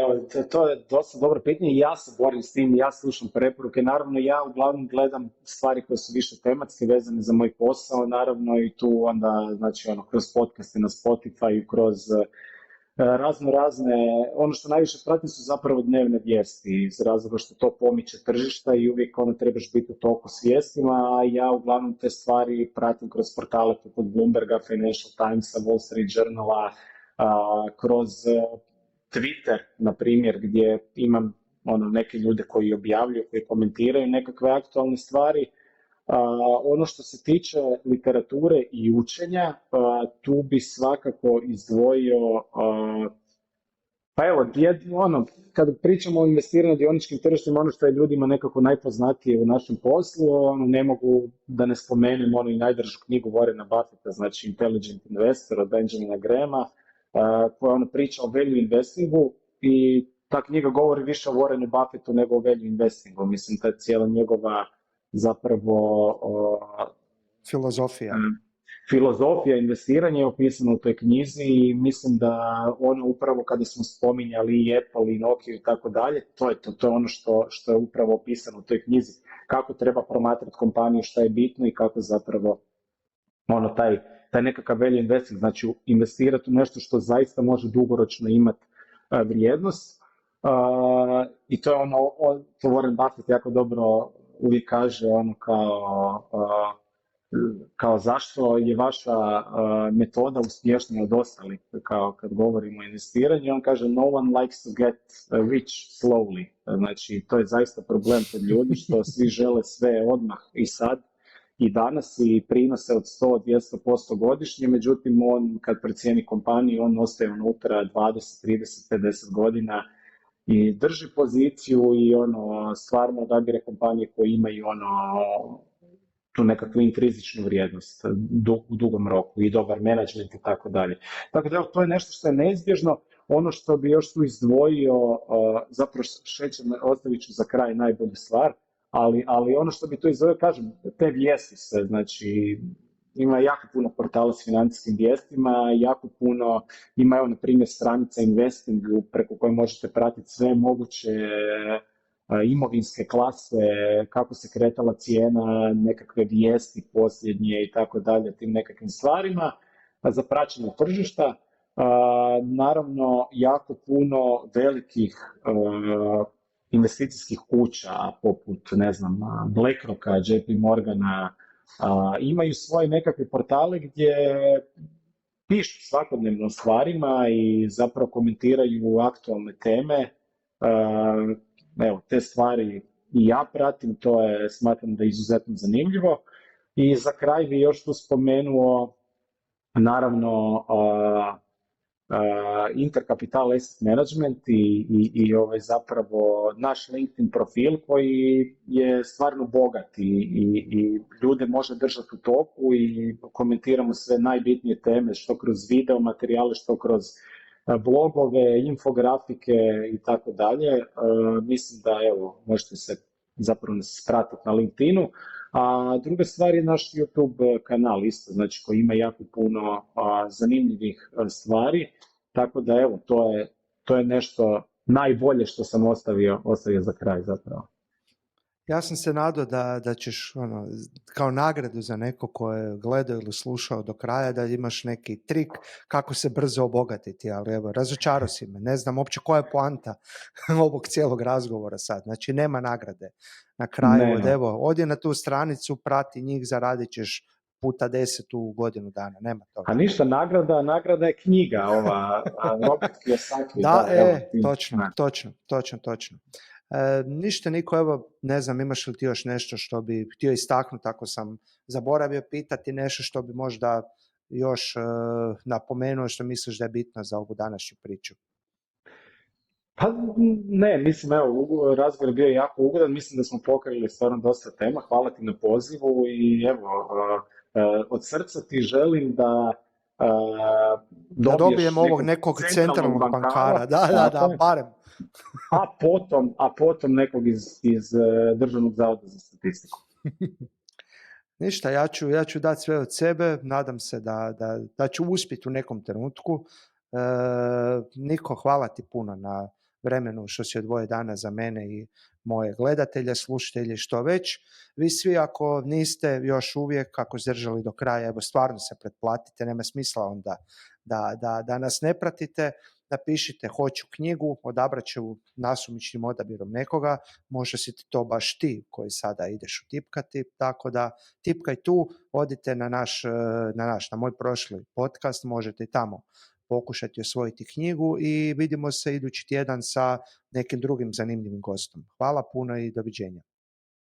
evo, to je dosta dobro pitanje i ja se borim s tim, ja slušam preporuke. Naravno, ja uglavnom gledam stvari koje su više tematske, vezane za moj posao, naravno i tu onda, znači, kroz podcaste na Spotify, kroz razne, ono što najviše pratim su zapravo dnevne vijesti, iz razloga što to pomiče tržišta i uvijek trebaš biti u toku s vijestima, a ja uglavnom te stvari pratim kroz portale poput Bloomberga, Financial Timesa, Wall Street Journala, kroz Twitter, na primjer, gdje imam neke ljude koji objavljuju, koji komentiraju nekakve aktualne stvari. Ono što se tiče literature i učenja, tu bi svakako izdvojio, pa evo, kad pričamo o investiranju na dioničkim tržištima, ono što je ljudima nekako najpoznatije u našem poslu, ne mogu da ne spomenem i najdražu knjigu Warrena Buffetta, znači Intelligent Investor od Benjamina Grahama, koja priča o value investingu i ta knjiga govori više o Warrenu Buffettu nego o value investingu. Mislim, ta cijela njegova zapravo filozofija investiranja je opisana u toj knjizi i mislim da upravo kada smo spominjali i Apple i Nokia i tako dalje, to je ono što je upravo opisano u toj knjizi. Kako treba promatrati kompaniju, šta je bitno i kako zapravo taj nekakav value investing, znači investirati u nešto što zaista može dugoročno imati vrijednost. I to je to Warren Buffett jako dobro uvijek kaže, kao zašto je vaša metoda uspješnija od ostalih, kao kad govorimo o investiranju, on kaže no one likes to get rich slowly. Znači, to je zaista problem kod ljudi što svi žele sve odmah i sad i danas i prinose od 100-200% godišnje, međutim on kad precijeni kompaniju, on ostaje unutra 20, 30, 50 godina i drži poziciju i stvarno odabire kompanije koje imaju tu nekakvu intrinzičnu vrijednost u dugom roku i dobar menadžment i tako dalje. Tako da to je nešto što je neizbježno. Ono što bi još tu izdvojio, zapravo ostavit ću za kraj najbolju stvar, ali ono što bi tu izdvojio, kažem, te vijesti se, znači ima jako puno portala s financijskim vijestima, jako puno, ima na primjer stranica Investing preko koje možete pratiti sve moguće imovinske klase, kako se kretala cijena, nekakve vijesti posljednje i tako dalje, tim nekakvim stvarima za praćenje tržišta. Naravno, jako puno velikih investicijskih kuća poput, ne znam, BlackRocka, JP Morgana, imaju svoje nekakve portale gdje pišu svakodnevno o stvarima i zapravo komentiraju aktualne teme. Evo, te stvari i ja pratim, smatram da je izuzetno zanimljivo. I za kraj bi još tu spomenuo, naravno, Intercapital Asset Management i zapravo naš LinkedIn profil koji je stvarno bogat i ljude može držati u toku i komentiramo sve najbitnije teme, što kroz video materijale, što kroz blogove, infografike i tako dalje. Mislim da evo, možete se zapravo nas pratiti na LinkedInu. A druga stvar je naš YouTube kanal isto, znači koji ima jako puno zanimljivih stvari, tako da evo, to je nešto najbolje što sam ostavio za kraj zapravo. Ja sam se nadao da ćeš kao nagradu za neko ko je gledao ili slušao do kraja da imaš neki trik kako se brzo obogatiti, ali evo, razočarao si me. Ne znam uopće koja je poanta ovog cijelog razgovora sad. Znači, nema nagrade na kraju. Evo, odi na tu stranicu, prati njih, zaradit ćeš puta 10 u godinu dana. Nema toga. A ništa, nagrada je knjiga ova, Robert Kiyosaki. Da, točno. Ništa, Niko, evo, ne znam, imaš li ti još nešto što bi htio istaknuti, ako sam zaboravio pitati nešto što bi možda još napomenuo, što misliš da je bitno za ovu današnju priču? Pa ne, mislim, evo, razgovor je bio jako ugodan, mislim da smo pokrili stvarno dosta tema, hvala ti na pozivu i evo, od srca ti želim da dobijem ovog nekog centralnog bankara, da, barem. A potom nekog iz Državnog zavoda za statistiku. Ništa, ja ću dati sve od sebe, nadam se da ću uspjeti u nekom trenutku. Niko, hvala ti puno na vremenu što si odvojio dana za mene i moje gledatelje, slušatelje, što već. Vi svi, ako niste još uvijek, ako zdržali do kraja, evo, stvarno se pretplatite, nema smisla onda da nas ne pratite. Napišite hoću knjigu, odabrat ću nasumičnim odabirom nekoga, možda si to baš ti koji sada ideš utipkati, tako da tipkaj tu, odite na moj prošli podcast, možete i tamo pokušati osvojiti knjigu i vidimo se idući tjedan sa nekim drugim zanimljivim gostom. Hvala puno i doviđenja.